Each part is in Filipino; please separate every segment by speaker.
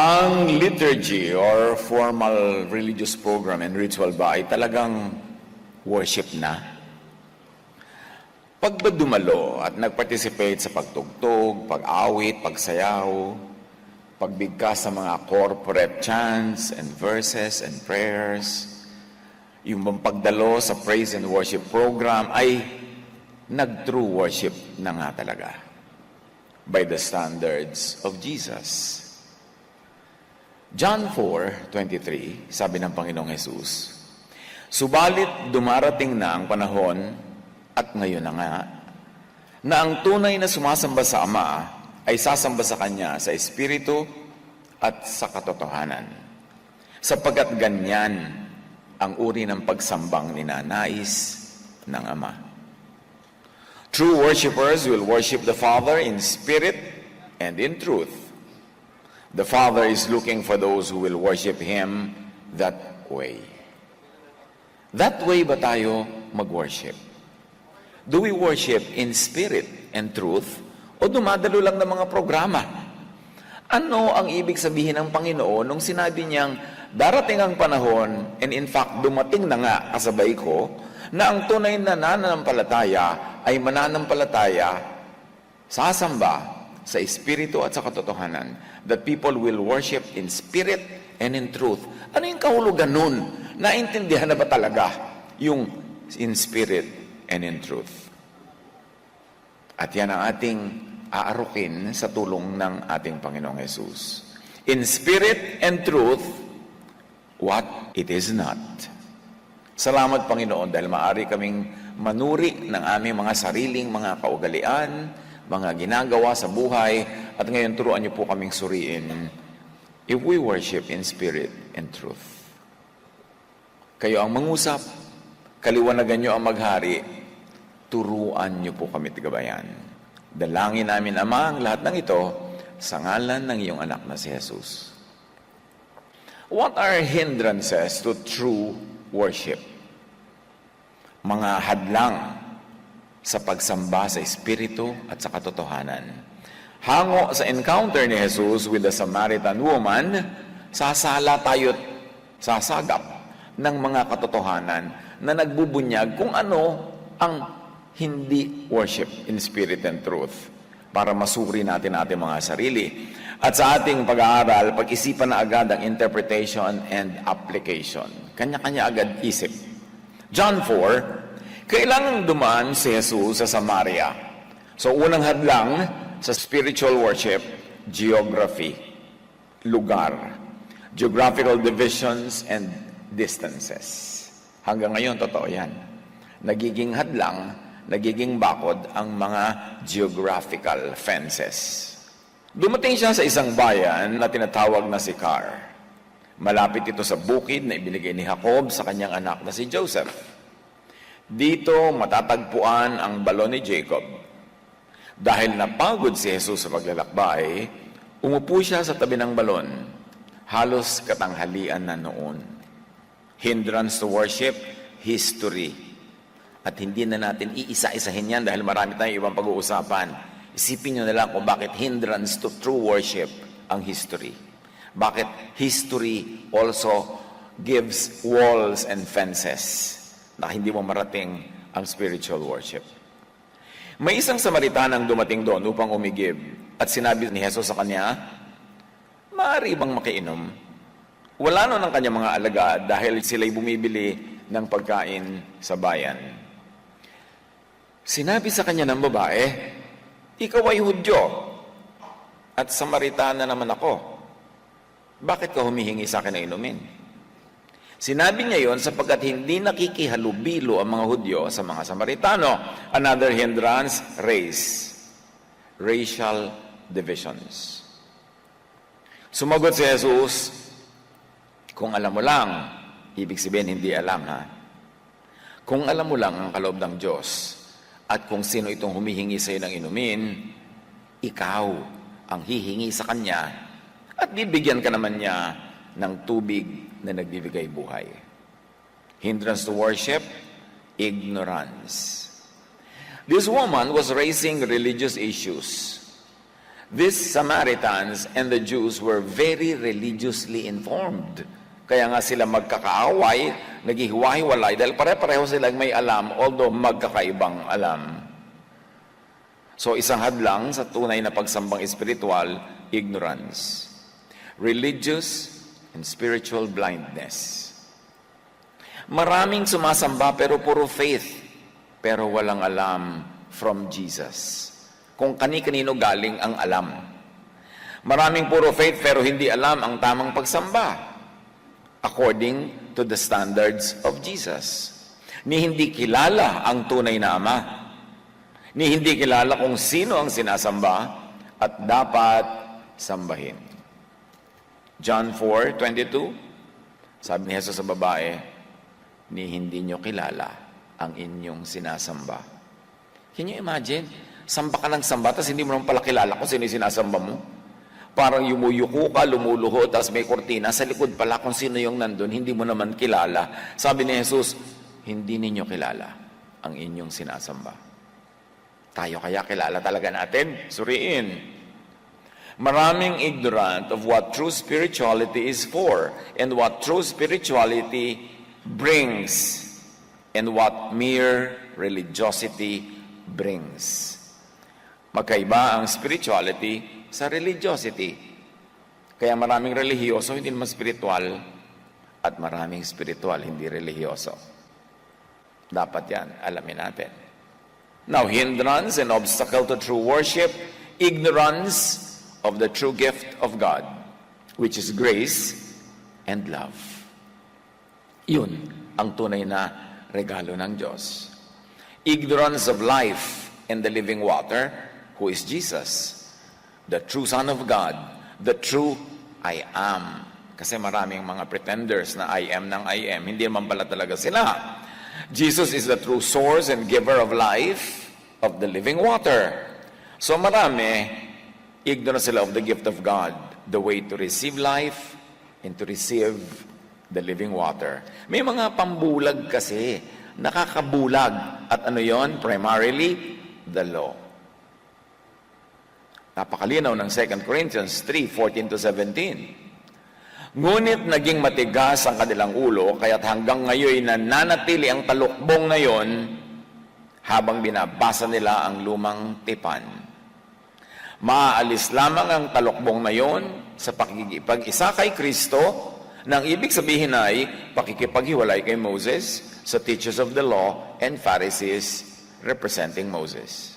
Speaker 1: Ang liturgy or formal religious program and ritual ba ay talagang worship na? Pag ba dumalo at nag-participate sa pagtugtog, pag-awit, pagsayaw, pagbigkas sa mga corporate chants and verses and prayers, yung bang pagdalo sa praise and worship program ay nag-true worship na nga talaga by the standards of Jesus. John 4:23, sabi ng Panginoong Hesus, "Subalit dumarating na ang panahon, at ngayon na nga, na ang tunay na sumasamba sa Ama ay sasamba sa Kanya sa Espiritu at sa katotohanan, sapagkat ganyan ang uri ng pagsambang ninanais ng Ama." True worshipers will worship the Father in spirit and in truth. The Father is looking for those who will worship Him that way. That way ba tayo mag-worship? Do we worship in spirit and truth o dumadalo lang ng mga programa? Ano ang ibig sabihin ng Panginoon nung sinabi niyang darating ang panahon, and in fact dumating na nga kasabay ko, na ang tunay na nananampalataya ay mananampalataya, sasamba sa Espiritu at sa katotohanan, that people will worship in spirit and in truth. Ano yung kahulugan nun? Naintindihan na ba talaga yung in spirit and in truth? At yan ang ating aarukin sa tulong ng ating Panginoong Hesus. In spirit and truth, what it is not. Salamat, Panginoon, dahil maaari kaming manuri ng aming mga sariling mga kaugalian, mga ginagawa sa buhay, at ngayon turuan niyo po kaming suriin if we worship in spirit and truth. Kayo ang mangusap, kaliwanagan niyo ang maghari, turuan niyo po kami tigabayan. Dalangin namin, Ama, ang lahat ng ito sa ngalan ng iyong anak na si Jesus. What are hindrances to true worship? Mga hadlang sa pagsamba sa Espiritu at sa katotohanan. Hango sa encounter ni Jesus with the Samaritan woman, sasala tayo't sasagap ng mga katotohanan na nagbubunyag kung ano ang hindi worship in spirit and truth, para masuri natin ating mga sarili. At sa ating pag-aaral, pag-isipan na agad ang interpretation and application. Kanya-kanya agad isip. John 4, kailangang dumaan si Jesus sa Samaria. So unang hadlang sa spiritual worship, geography, lugar, geographical divisions and distances. Hanggang ngayon, totoo yan. Nagiging hadlang, nagiging bakod ang mga geographical fences. Dumating siya sa isang bayan na tinatawag na Sychar. Malapit ito sa bukid na ibinigay ni Jacob sa kanyang anak na si Joseph. Dito matatagpuan ang balon ni Jacob. Dahil napagod si Jesus sa paglalakbay, umupo siya sa tabi ng balon. Halos katanghalian na noon. Hindrance to worship, history. At hindi na natin iisa-isahin yan dahil marami tayong ibang pag-uusapan. Isipin nyo na lang kung bakit hindrance to true worship ang history. Bakit history also gives walls and fences na hindi mo marating ang spiritual worship. May isang Samaritanang dumating doon upang umigib at sinabi ni Jesus sa kanya, "Maaari bang makiinom?" Wala nun ang kanyang mga alagad dahil sila'y bumibili ng pagkain sa bayan. Sinabi sa kanya ng babae, "Ikaw ay Hudyo at Samaritana naman ako. Bakit ka humihingi sa akin na inumin?" Sinabi niya yon sapagkat hindi nakikihalubilo ang mga Hudyo sa mga Samaritano. Another hindrance, race. Racial divisions. Sumagot si Jesus, "Kung alam mo lang," ibig sabihin hindi alam ha. "Kung alam mo lang ang kaloob ng Diyos at kung sino itong humihingi sa iyo ng inumin, ikaw ang hihingi sa Kanya at bibigyan ka naman niya ng tubig na nagbibigay buhay." Hindrance to worship, ignorance. This woman was raising religious issues. These Samaritans and the Jews were very religiously informed. Kaya nga sila magkakaaway, naghihiwa-hiwalay dahil pare-pareho silang may alam, although magkakaibang alam. So isang hadlang sa tunay na pagsambang espiritual, ignorance. Religious and spiritual blindness. Maraming sumasamba pero puro faith, pero walang alam from Jesus. Kung kani-kanino galing ang alam. Maraming puro faith pero hindi alam ang tamang pagsamba according to the standards of Jesus. Ni hindi kilala ang tunay na Ama. Ni hindi kilala kung sino ang sinasamba at dapat sambahin. John 4:22, sabi ni Jesus sa babae, ni hindi nyo kilala ang inyong sinasamba. Can you imagine? Samba ka ng samba, tapos hindi mo naman pala kilala kung sino yung sinasamba mo. Parang yumuyuko ka, lumuluho, tapos may kortina. Sa likod pala kung sino yung nandun, hindi mo naman kilala. Sabi ni Jesus, hindi ninyo kilala ang inyong sinasamba. Tayo kaya kilala talaga natin? Suriin. Maraming ignorant of what true spirituality is for and what true spirituality brings and what mere religiosity brings. Magkaiba ang spirituality sa religiosity. Kaya maraming relihiyoso, hindi naman spiritual, at maraming spiritual, hindi relihiyoso. Dapat yan, alamin natin. Now, hindrance and obstacle to true worship, ignorance of the true gift of God, which is grace and love. Yun ang tunay na regalo ng Diyos. Ignorance of life and the living water, who is Jesus, the true Son of God, the true I am. Kasi maraming mga pretenders na I am ng I am. Hindi naman pala talaga sila. Jesus is the true source and giver of life, of the living water. So marami, ignorant sila of the gift of God, the way to receive life and to receive the living water. May mga pambulag kasi, nakakabulag. At ano yon? Primarily, the law. Napakalinaw ng 2 Corinthians 3:14-17. Ngunit naging matigas ang kanilang ulo, kaya't hanggang ngayon nananatili ang talukbong na yon habang binabasa nila ang lumang tipan. Maaalis lamang ang talukbong na yon sa pakikipag-isa kay Kristo, nang ibig sabihin ay pakikipaghiwalay kay Moses sa teachers of the law and Pharisees representing Moses.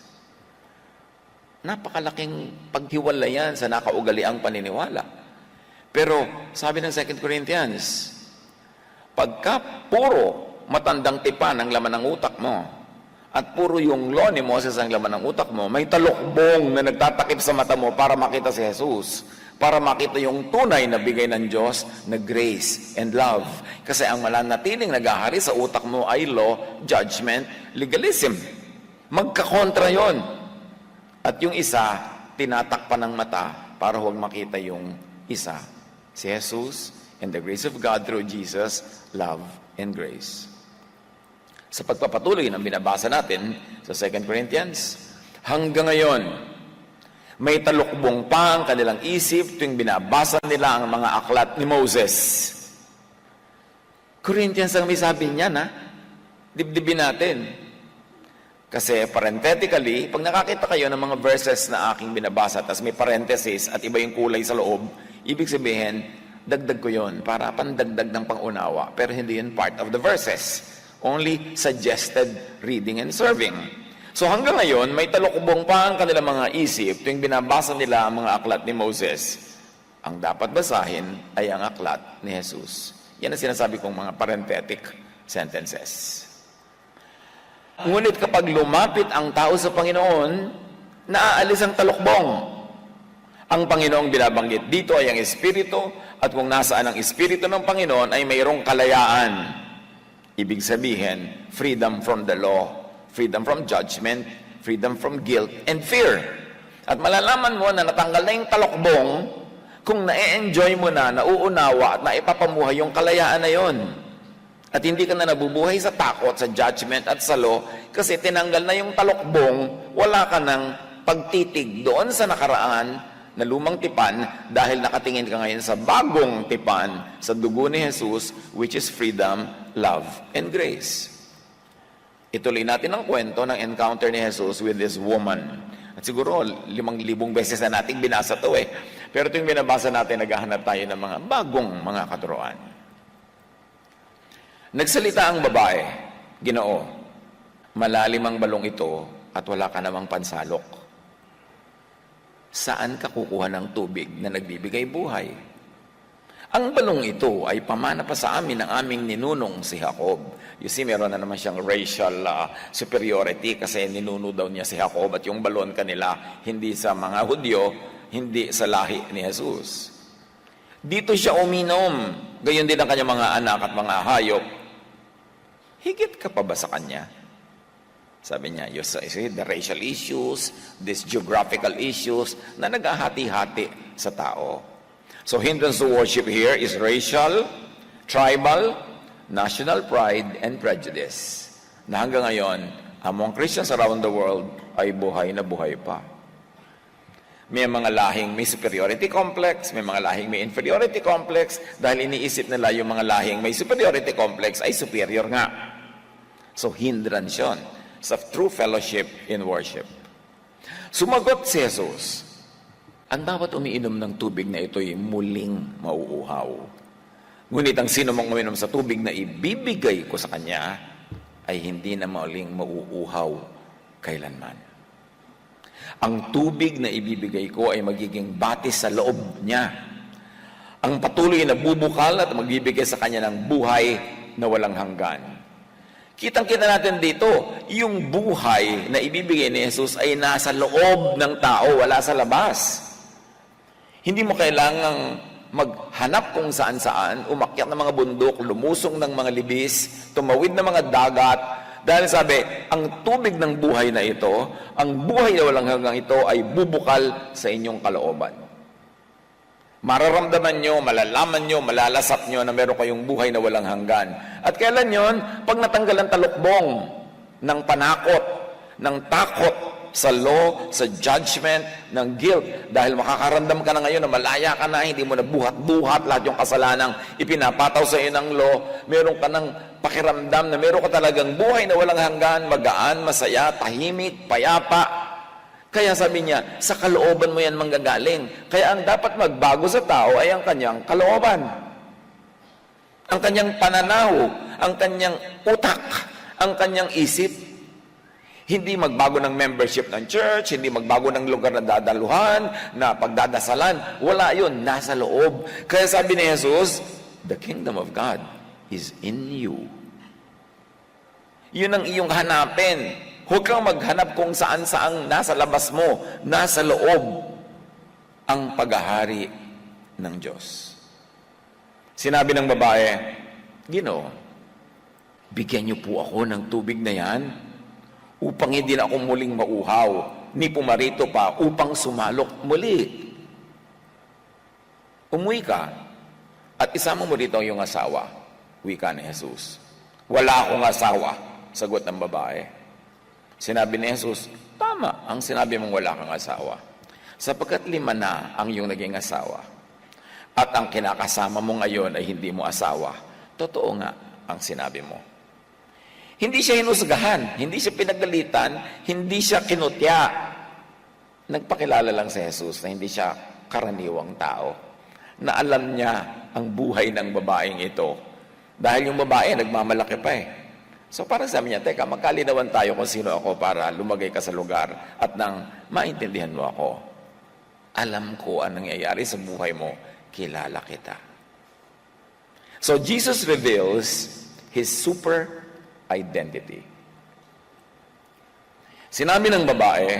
Speaker 1: Napakalaking paghiwalayan sa nakaugaliang paniniwala. Pero sabi ng 2 Corinthians, pagka puro matandang tipan ang laman ng utak mo at puro yung law ni Moses ang laman ng utak mo, may talukbong na nagtatakip sa mata mo para makita si Jesus, para makita yung tunay na bigay ng Diyos na grace and love. Kasi ang mananatiling nagahari sa utak mo ay law, judgment, legalism. Magkakontra yon. At yung isa, tinatakpan ng mata para huwag makita yung isa. Si Jesus and the grace of God through Jesus, love and grace. Sa pagpapatuloy ng binabasa natin sa 2 Corinthians, hanggang ngayon, may talukbong pa ang kanilang isip tuwing binabasa nila ang mga aklat ni Moses. Corinthians ang may sabi niya na, dibdibin natin. Kasi parenthetically, pag nakakita kayo ng mga verses na aking binabasa, tas may parenthesis at iba yung kulay sa loob, ibig sabihin, dagdag ko yon para pandagdag ng pangunawa. Pero hindi yun part of the verses. Only suggested reading and serving. So hanggang ngayon, may talukbong pa ang kanilang mga isip tuwing binabasa nila ang mga aklat ni Moses. Ang dapat basahin ay ang aklat ni Jesus. Yan ang sinasabi kong mga parenthetic sentences. Ngunit kapag lumapit ang tao sa Panginoon, naaalis ang talukbong. Ang Panginoong binabanggit dito ay ang Espiritu, at kung nasaan ang Espiritu ng Panginoon ay mayroong kalayaan. Ibig sabihin, freedom from the law, freedom from judgment, freedom from guilt and fear. At malalaman mo na natanggal na yung talukbong kung na-enjoy mo na, nauunawa at naipapamuhay yung kalayaan na yon. At hindi ka na nabubuhay sa takot, sa judgment at sa law kasi tinanggal na yung talukbong, wala ka ng pagtitig doon sa nakaraan na lumang tipan dahil nakatingin ka ngayon sa bagong tipan, sa dugo ni Jesus, which is freedom, love, and grace. Ituloy natin ang kwento ng encounter ni Jesus with this woman. At siguro, 5,000 beses na nating binasa ito eh. Pero ito yung binabasa natin, naghahanap tayo ng mga bagong mga katuruan. Nagsalita ang babae, Ginoo, malalim ang balong ito at wala ka namang pansalok. Saan ka kukuha ng tubig na nagbibigay buhay? Ang balong ito ay pamana pa sa amin ng aming ninunong si Jacob. You see, meron na naman siyang racial superiority kasi ninuno daw niya si Jacob at yung balon kanila hindi sa mga Hudyo, hindi sa lahi ni Jesus. Dito siya uminom, gayon din ang kanyang mga anak at mga hayop. Higit ka pa ba sa kanya? Sabi niya, you see, the racial issues, these geographical issues na naghahati-hati sa tao. So hindrance to worship here is racial, tribal, national pride, and prejudice. Na hanggang ngayon, among Christians around the world ay buhay na buhay pa. May mga lahing may superiority complex, may mga lahing may inferiority complex, dahil iniisip nila yung mga lahing may superiority complex ay superior nga. So hindrance yun sa true fellowship in worship. Sumagot si Jesus, ang bawat umiinom ng tubig na ito'y muling mauuhaw. Ngunit ang sino mang uminom sa tubig na ibibigay ko sa kanya ay hindi na muling mauuhaw kailanman. Ang tubig na ibibigay ko ay magiging batis sa loob niya. Ang patuloy na bubukal at magbibigay sa kanya ng buhay na walang hanggan. Kitang-kita natin dito, yung buhay na ibibigay ni Jesus ay nasa loob ng tao, wala sa labas. Hindi mo kailangang maghanap kung saan-saan, umakyat ng mga bundok, lumusong ng mga libis, tumawid ng mga dagat, dahil sabi, ang tubig ng buhay na ito, ang buhay na walang hanggang ito ay bubukal sa inyong kalooban. Mararamdaman nyo, malalaman nyo, malalasap nyo na meron kayong buhay na walang hanggan. At kailan yon? Pag natanggal ang talukbong ng panakot, ng takot sa law, sa judgment, ng guilt. Dahil makakaramdam ka na ngayon na malaya ka na, hindi mo na buhat-buhat lahat yung kasalanang ipinapataw sa iyo ng law. Meron ka ng pakiramdam na meron ka talagang buhay na walang hanggan, magaan, masaya, tahimik, payapa. Kaya sabi niya, sa kalooban mo yan manggagaling. Kaya ang dapat magbago sa tao ay ang kanyang kalooban. Ang kanyang pananaw, ang kanyang utak, ang kanyang isip. Hindi magbago ng membership ng church, hindi magbago ng lugar na dadaluhan, na pagdadasalan. Wala yun, nasa loob. Kaya sabi ni Jesus, the kingdom of God is in you. Yun ang iyong hanapin. Huwag kang maghanap kung saan-saang nasa labas mo, nasa loob ang paghahari ng Diyos. Sinabi ng babae, Ginoo, bigyan niyo po ako ng tubig na yan upang hindi na ako muling mauhaw, ni pumarito pa upang sumalok muli. Umuwi ka at isama mo dito ang iyong asawa, wika ni Jesus. Wala akong asawa, sagot ng babae. Sinabi ni Jesus, tama ang sinabi mong wala kang asawa. Sapagkat 5 na ang iyong naging asawa. At ang kinakasama mo ngayon ay hindi mo asawa. Totoo nga ang sinabi mo. Hindi siya hinusgahan, hindi siya pinagalitan, hindi siya kinutya. Nagpakilala lang si Jesus na hindi siya karaniwang tao. Na alam niya ang buhay ng babaeng ito. Dahil yung babae, nagmamalaki pa eh. So parang sabi niya, teka, magkalinawan tayo kung sino ako para lumagay ka sa lugar at nang maintindihan mo ako. Alam ko ang nangyayari sa buhay mo, kilala kita. So Jesus reveals His super identity. Sinabi ng babae,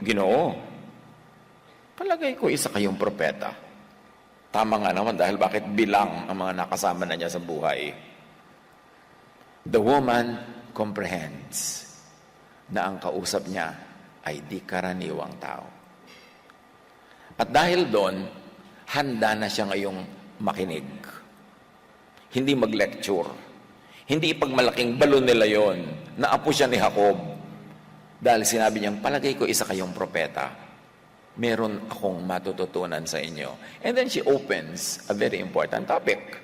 Speaker 1: Ginoo, palagay ko isa kayong propeta. Tama nga naman dahil bakit bilang ang mga nakasama na niya sa buhay. The woman comprehends na ang kausap niya ay di karaniwang tao. At dahil doon, handa na siya ngayong makinig. Hindi mag-lecture. Hindi ipagmalaking balon nila yon na apo siya ni Jacob. Dahil sinabi niyang, palagay ko isa kayong propeta. meron akong matututunan sa inyo. And then she opens a very important topic.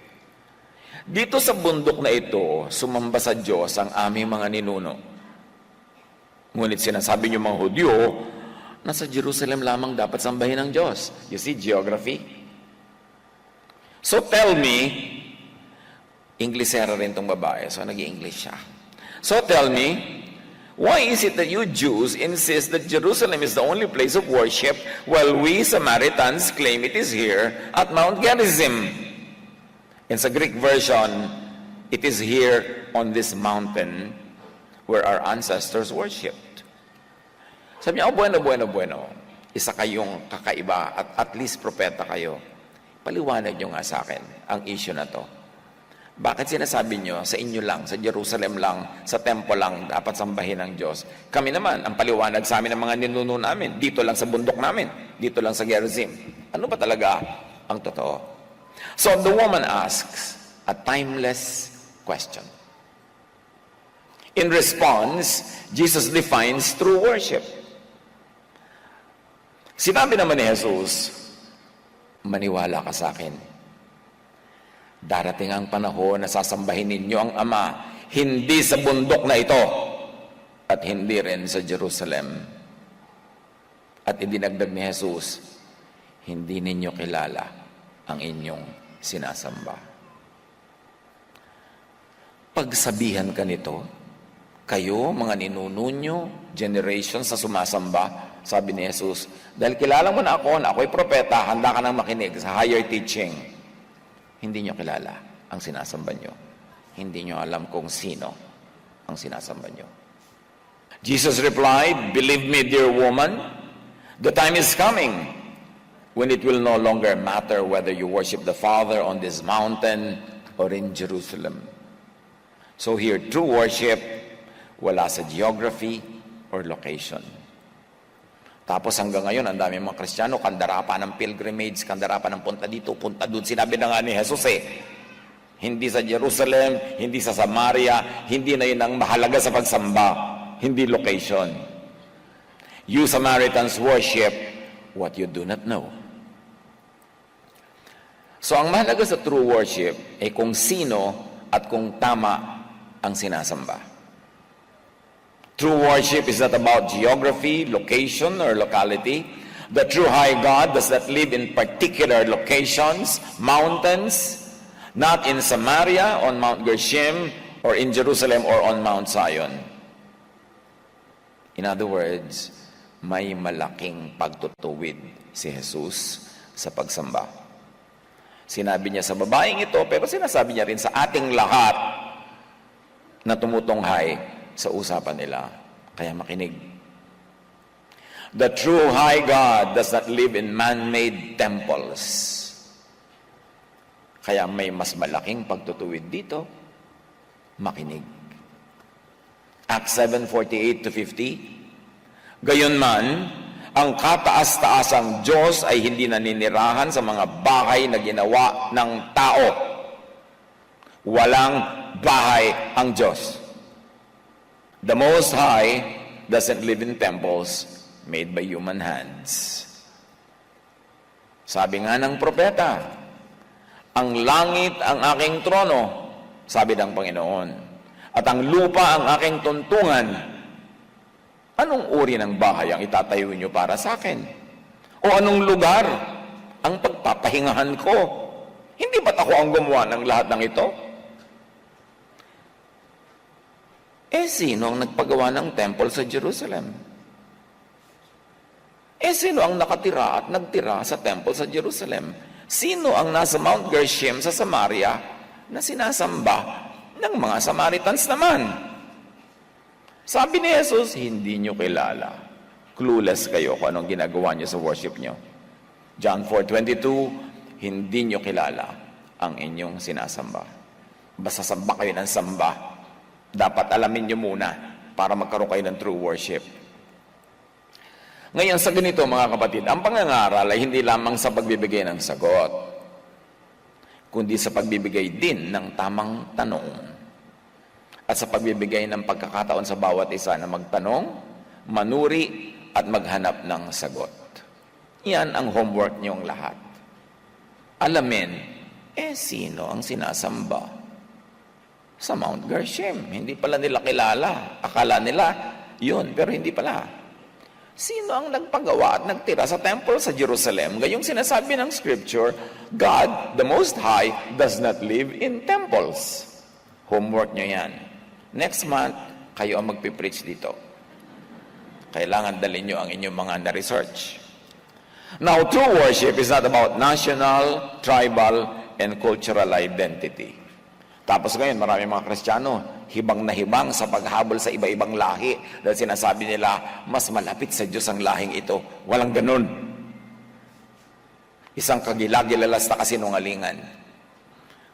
Speaker 1: Dito sa bundok na ito, sumamba sa Diyos ang aming mga ninuno. Ngunit sinasabi niyo mga Hudyo, nasa Jerusalem lamang dapat sambahin ng Diyos. You see, geography. So tell me, Inglesera rin tong babae, so nag-i-English siya. So tell me, why is it that you Jews insist that Jerusalem is the only place of worship, while we Samaritans claim it is here at Mount Gerizim? In sa Greek version, it is here on this mountain where our ancestors worshipped. Sabi niya, bueno. Isa kayong kakaiba at least propeta kayo. Paliwanag niyo nga sa akin ang issue na to. Bakit sinasabi niyo sa inyo lang, sa Jerusalem lang, sa temple lang, dapat sambahin ng Diyos? Kami naman, ang paliwanag sa amin ng mga ninuno namin, dito lang sa bundok namin, dito lang sa Gerizim. Ano ba talaga ang totoo? So the woman asks a timeless question. In response, Jesus defines true worship. Sinabi naman ni Jesus, maniwala ka sa akin. Darating ang panahon na sasambahin ninyo ang Ama, hindi sa bundok na ito, at hindi rin sa Jerusalem. At idinagdag ni Jesus, hindi ninyo kilala ang inyong sinasamba. Pagsabihan ka nito, kayo, mga ninuno nyo, generations sa sumasamba, sabi ni Jesus, dahil kilala mo na ako'y propeta, handa ka nang makinig sa higher teaching. Hindi nyo kilala ang sinasamba nyo. Hindi nyo alam kung sino ang sinasamba nyo. Jesus replied, believe me, dear woman, the time is coming when it will no longer matter whether you worship the Father on this mountain or in Jerusalem. So here, true worship, wala sa geography or location. Tapos hanggang ngayon, ang dami mga Kristiyano, kandara pa ng pilgrimage, kandara pa ng punta dito, punta doon. Sinabi na nga ni Jesus hindi sa Jerusalem, hindi sa Samaria, hindi na yun ang mahalaga sa pagsamba, hindi location. You Samaritans worship what you do not know. So ang mahalaga sa true worship ay kung sino at kung tama ang sinasamba. True worship is not about geography, location, or locality. The true high God does not live in particular locations, mountains, not in Samaria, on Mount Gerizim, or in Jerusalem, or on Mount Zion. In other words, may malaking pagtutuwid si Jesus sa pagsamba. Sinabi niya sa babaeng ito, pero sinasabi niya rin sa ating lahat na tumutunghay sa usapan nila. Kaya makinig. The true high God does not live in man-made temples. Kaya may mas malaking pagtutuwid dito. Makinig. Acts 7:48-50. Gayunman, ang kataas-taasang Diyos ay hindi naninirahan sa mga bahay na ginawa ng tao. Walang bahay ang Diyos. The Most High doesn't live in temples made by human hands. Sabi nga ng propeta, ang langit ang aking trono, sabi ng Panginoon, at ang lupa ang aking tuntungan. Anong uri ng bahay ang itatayo niyo para sa akin? O anong lugar ang pagpapahingahan ko? Hindi ba't ako ang gumawa ng lahat ng ito? Sino ang nagpagawa ng temple sa Jerusalem? Sino ang nakatira at nagtira sa temple sa Jerusalem? Sino ang nasa Mount Gerizim sa Samaria na sinasamba ng mga Samaritans naman? Sabi ni Jesus, hindi nyo kilala. Clueless kayo kung anong ginagawa nyo sa worship nyo. John 4:22, hindi nyo kilala ang inyong sinasamba. Basta samba kayo ng samba. Dapat alamin nyo muna para magkaroon kayo ng true worship. Ngayon sa ganito mga kapatid, ang pangangaral ay hindi lamang sa pagbibigay ng sagot, kundi sa pagbibigay din ng tamang tanong at sa pagbibigay ng pagkakataon sa bawat isa na magtanong, manuri at maghanap ng sagot. Yan ang homework niyong lahat. Alamin, sino ang sinasamba sa Mount Gerizim? Hindi pala nila kilala. Akala nila, yun, pero hindi pala. Sino ang nagpagawa at nagtira sa temple sa Jerusalem? Gayong sinasabi ng Scripture, God, the Most High, does not live in temples. Homework nyo yan. Next month, kayo ang magpipreach dito. Kailangan dalhin nyo ang inyong mga na-research. Now, true worship is not about national, tribal, and cultural identity. Tapos ngayon, marami mga Kristiyano, hibang na hibang sa paghabol sa iba-ibang lahi dahil sinasabi nila, mas malapit sa Diyos ang lahing ito. Walang ganun. Isang kagilagilalas na kasinungalingan.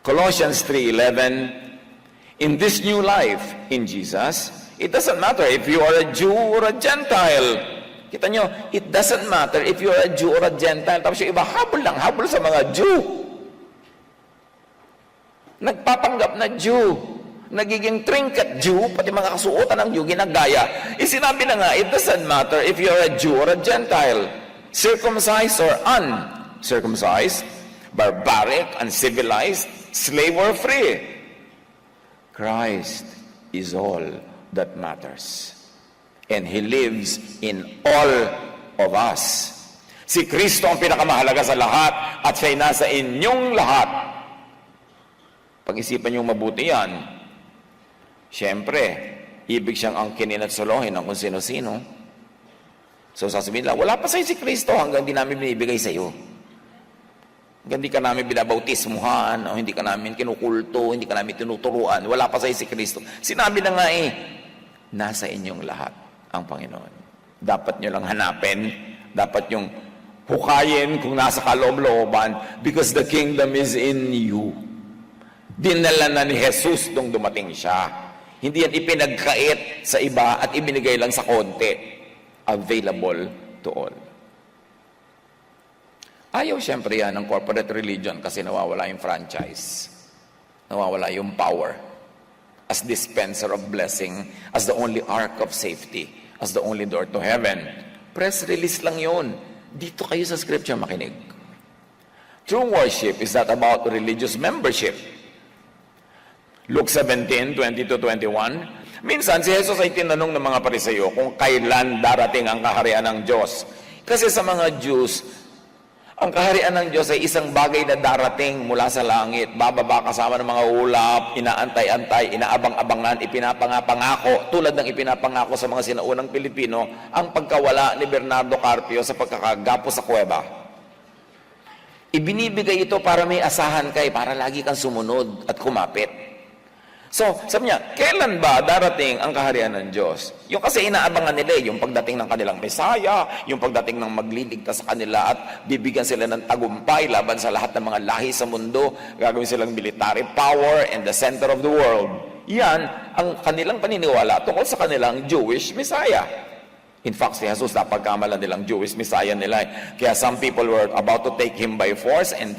Speaker 1: Colossians 3:11, in this new life in Jesus, it doesn't matter if you are a Jew or a Gentile. Kita nyo, it doesn't matter if you are a Jew or a Gentile. Tapos yung iba, habol sa mga Jew. Nagpapanggap na Jew. Nagiging trinket Jew, pati mga kasuotan ng Jew, ginagaya. Sinabi na nga, it doesn't matter if you are a Jew or a Gentile. Circumcised or uncircumcised, barbaric, uncivilized, slave or free. Christ is all that matters. And He lives in all of us. Si Kristo ang pinakamahalaga sa lahat at siya'y nasa inyong lahat. Pag-isipan niyong mabuti yan, siyempre, ibig siyang angkinin at solohin ng kung sino-sino. So sasabihin lang, wala pa sa'yo si Kristo hanggang di namin binibigay sa'yo. Hanggang di ka namin binabautismuhan, o hindi ka namin kinukulto, hindi ka namin tinuturuan, wala pa sa'yo si Kristo. Sinabi na nga nasa inyong lahat ang Panginoon. Dapat nyo lang hanapin, dapat yung hukayin kung nasa kaloob-looban, because the kingdom is in you. Dinala na ni Jesus nung dumating siya. Hindi yan ipinagkait sa iba at ibinigay lang sa konti. Available to all. Ayaw siyempre yan ng corporate religion kasi nawawala yung franchise. Nawawala yung power as dispenser of blessing, as the only ark of safety, as the only door to heaven. Press release lang yun. Dito kayo sa Scripture makinig. True worship is not about religious membership. Luke 17:20-21, minsan si Jesus ay tinanong ng mga Pariseo kung kailan darating ang kaharian ng Diyos. Kasi sa mga Jews, ang kaharian ng Diyos ay isang bagay na darating mula sa langit. Bababa kasama ng mga ulap, inaantay-antay, inaabang-abangan, ipinapangako, tulad ng ipinapangako sa mga sinaunang Pilipino, ang pagkawala ni Bernardo Carpio sa pagkakagapo sa kuweba. Ibinibigay ito para may asahan kay, para lagi kang sumunod at kumapit. So, sabi niya, kailan ba darating ang kaharian ng Diyos? Yung kasi inaabangan nila, yung pagdating ng kanilang Mesaya, yung pagdating ng magliligtas sa kanila at bibigyan sila ng tagumpay laban sa lahat ng mga lahi sa mundo, gagawin silang military power and the center of the world. Yan ang kanilang paniniwala tungkol sa kanilang Jewish Messiah. In fact, si Jesus napagkamalan nilang Jewish Messiah nila. Kaya some people were about to take Him by force and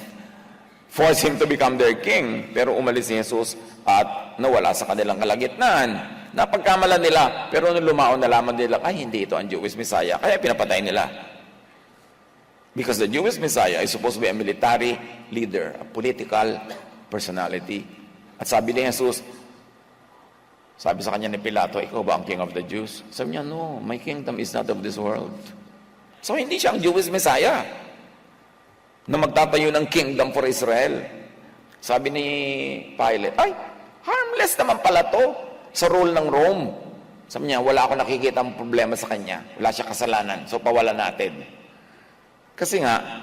Speaker 1: force Him to become their king. Pero umalis si Jesus at nawala sa kanilang kalagitnaan. Napagkamalan nila, pero nung lumaon nalaman nila, ay hindi ito ang Jewish Messiah. Kaya pinapatay nila. Because the Jewish Messiah is supposed to be a military leader, a political personality. At sabi ni Jesus, sabi sa kanya ni Pilato, ikaw ba ang king of the Jews? Sabi niya, no, my kingdom is not of this world. So hindi siya ang Jewish Messiah na magtatayo ng kingdom for Israel. Sabi ni Pilate, ay, harmless naman pala to sa rule ng Rome. Sabi niya, wala ako nakikita ang problema sa kanya. Wala siya kasalanan, so pawala natin. Kasi nga,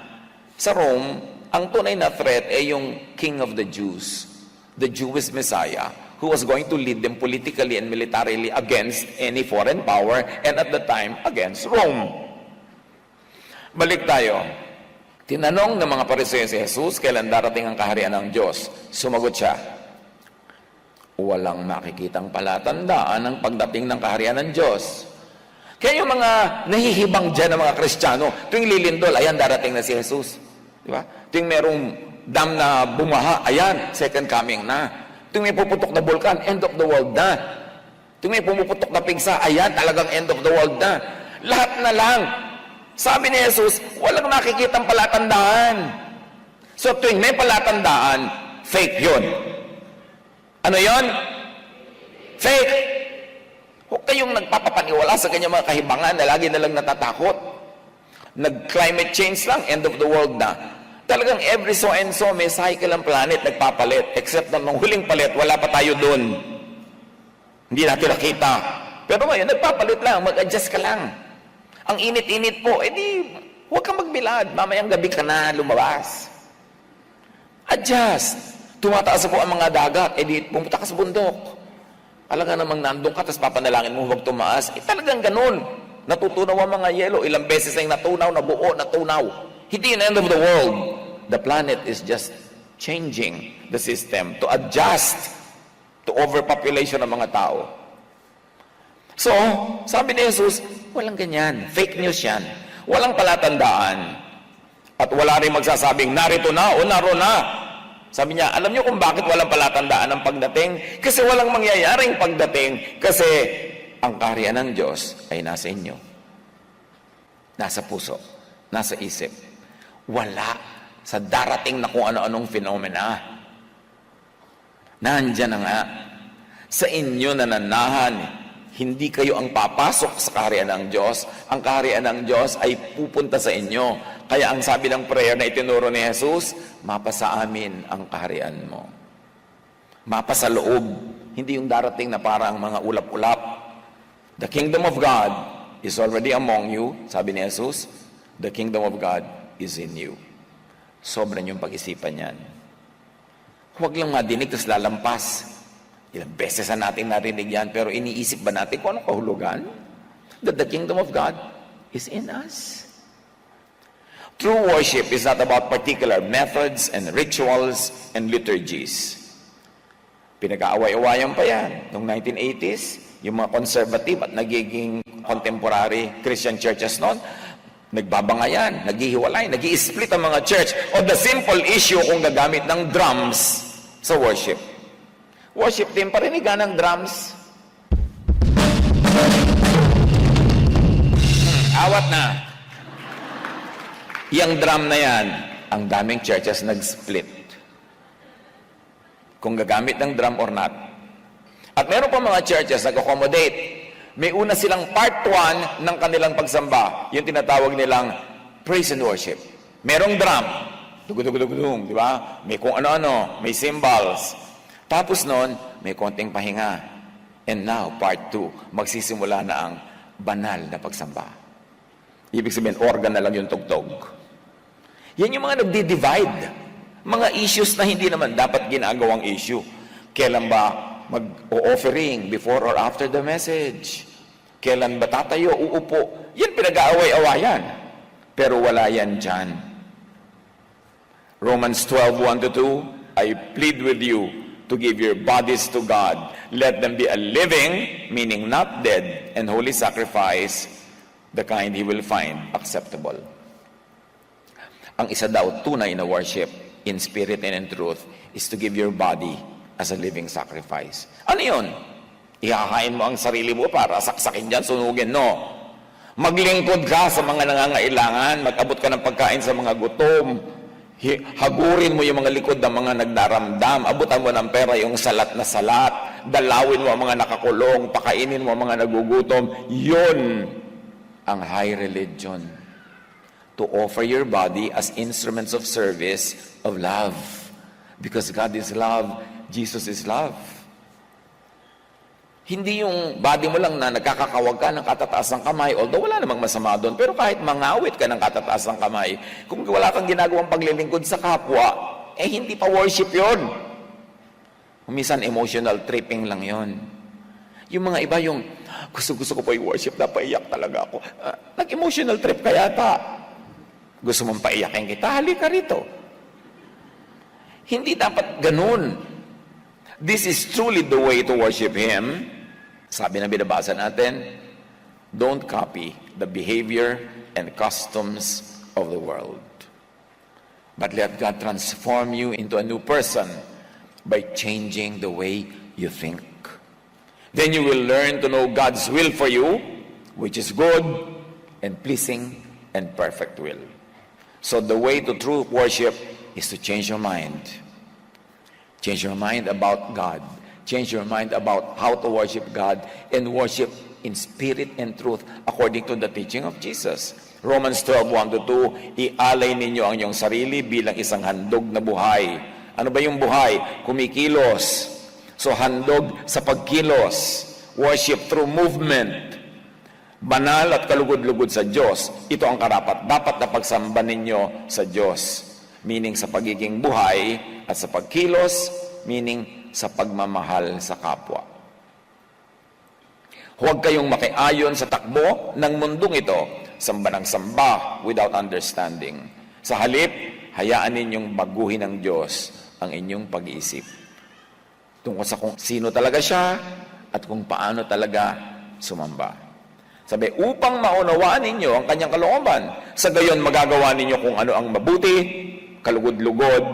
Speaker 1: sa Rome, ang tunay na threat ay yung King of the Jews, the Jewish Messiah, who was going to lead them politically and militarily against any foreign power, and at the time, against Rome. Balik tayo. Tinanong ng mga Pariseo si Jesus, kailan darating ang kaharian ng Diyos? Sumagot siya, walang makikitang palatandaan ng pagdating ng kaharian ng Diyos. Kaya yung mga nahihibang dyan ng mga Kristiyano, tuwing lilindol, ayan, darating na si Jesus. Di ba? Tuwing merong dam na bumaha, ayan, second coming na. Tuwing may puputok na bulkan, end of the world na. Tuwing may pumuputok na pigsa, ayan, talagang end of the world na. Lahat na lang Sabi ni Jesus, walang nakikitang palatandaan. So tuwing may palatandaan, fake yun. Ano yun? Fake. Huwag kayong nagpapapaniwala sa kanyang mga kahibangan na lagi na lang natatakot. Nag-climate change lang, end of the world na. Talagang every so and so, may cycle ang planet nagpapalit. Except na nung huling palit, wala pa tayo dun. Hindi natin nakita. Pero ngayon, nagpapalit lang, mag-adjust ka lang. Ang init-init po, edi, huwag kang magbilad. Mamayang gabi ka na lumabas. Adjust. Tumataas po ang mga dagat, edi, pumunta ka sa bundok. Alam nga namang nandun ka, tapos papanalangin mo huwag tumaas. Talagang ganun. Natutunaw ang mga yelo. Ilang beses ay natunaw, nabuo, natunaw. Hindi in the end of the world. The planet is just changing the system to adjust to overpopulation ng mga tao. So, sabi ni Jesus, walang ganyan. Fake news yan. Walang palatandaan. At wala rin magsasabing, narito na o naroon na. Sabi niya, alam niyo kung bakit walang palatandaan ang pagdating? Kasi walang mangyayaring pagdating. Kasi ang kaharian ng Diyos ay nasa inyo. Nasa puso. Nasa isip. Wala sa darating na kung ano-anong phenomena. Nandyan na nga. Sa inyo nananahan. Hindi kayo ang papasok sa kaharian ng Diyos. Ang kaharian ng Diyos ay pupunta sa inyo. Kaya ang sabi ng prayer na itinuro ni Jesus, mapa sa amin ang kaharian mo. Mapa sa loob. Hindi yung darating na parang mga ulap-ulap. The kingdom of God is already among you. Sabi ni Jesus, the kingdom of God is in you. Sobra yung pag-isipan yan. Huwag lang madinig, tapos lalampas. Ilang beses na natin narinig yan, pero iniisip ba natin kung anong kahulugan? That the kingdom of God is in us. True worship is not about particular methods and rituals and liturgies. Pinag-aaway-awayan pa yan. Noong 1980s, yung mga conservative at nagiging contemporary Christian churches noon, nagbabangayan, naghihiwalay, nag-i-split ang mga church on the simple issue kung gagamit ng drums sa worship. Worship team, parinigan ng drums. Awat na. Yang drum na yan, ang daming churches nag-split. Kung gagamit ng drum or not. At meron pa mga churches nag-accommodate. May una silang part 1 ng kanilang pagsamba. Yung tinatawag nilang praise and worship. Merong drum. Dugudugudugudung, di ba? May kung ano-ano, may cymbals. Tapos noon, may konting pahinga. And now, part 2, magsisimula na ang banal na pagsamba. Ibig sabihin, organ na lang yung tugtog. Yan yung mga nagdi-divide. Mga issues na hindi naman dapat ginagawang issue. Kailan ba mag-offering before or after the message? Kailan ba tatayo, uupo? Yan pinag-aaway-awayan. Pero wala yan dyan. Romans 12:1-2, I plead with you to give your bodies to God. Let them be a living, meaning not dead, and holy sacrifice, the kind He will find acceptable. Ang isa daw tunay na worship, in spirit and in truth, is to give your body as a living sacrifice. Ano yun? Ihahain mo ang sarili mo para saksakin dyan, sunugin? No. Maglingkod ka sa mga nangangailangan, mag-abot ka ng pagkain sa mga gutom, hagurin mo yung mga likod ng mga nagdaramdam, abutan mo ng pera yung salat na salat, dalawin mo ang mga nakakulong, pakainin mo ang mga nagugutom. Yun ang high religion. To offer your body as instruments of service of love. Because God is love, Jesus is love. Hindi yung body mo lang na nagkakakawag ka ng katataas ng kamay, although wala namang masama doon, pero kahit mangawit ka ng katataas ng kamay, kung wala kang ginagawang paglilingkod sa kapwa, hindi pa worship yon. Minsan emotional tripping lang yon. Yung mga iba yung, gusto ko pa i-worship, napaiyak talaga ako. Nag-emotional trip ka yata. Gusto mong paiyakin kita, halika rito. Hindi dapat ganun. This is truly the way to worship Him. Sabi na binabasa natin, don't copy the behavior and customs of the world. But let God transform you into a new person by changing the way you think. Then you will learn to know God's will for you, which is good and pleasing and perfect will. So the way to true worship is to change your mind. Change your mind about God. Change your mind about how to worship God and worship in spirit and truth according to the teaching of Jesus. Romans 12:1-2, ialay ninyo ang iyong sarili bilang isang handog na buhay. Ano ba yung buhay? Kumikilos. So handog sa pagkilos. Worship through movement. Banal at kalugod-lugod sa Diyos. Ito ang karapat-dapat na pagsamba ninyo sa Diyos. Meaning sa pagiging buhay at sa pagkilos, meaning sa pagmamahal sa kapwa. Huwag kayong makiayon sa takbo ng mundong ito, samba ng samba without understanding. Sa halip, hayaan ninyong baguhin ng Diyos ang inyong pag-iisip. Tungkol sa kung sino talaga siya at kung paano talaga sumamba. Sabi, upang maunawaan ninyo ang kanyang kalooban, sa gayon magagawa ninyo kung ano ang mabuti, kalugod-lugod,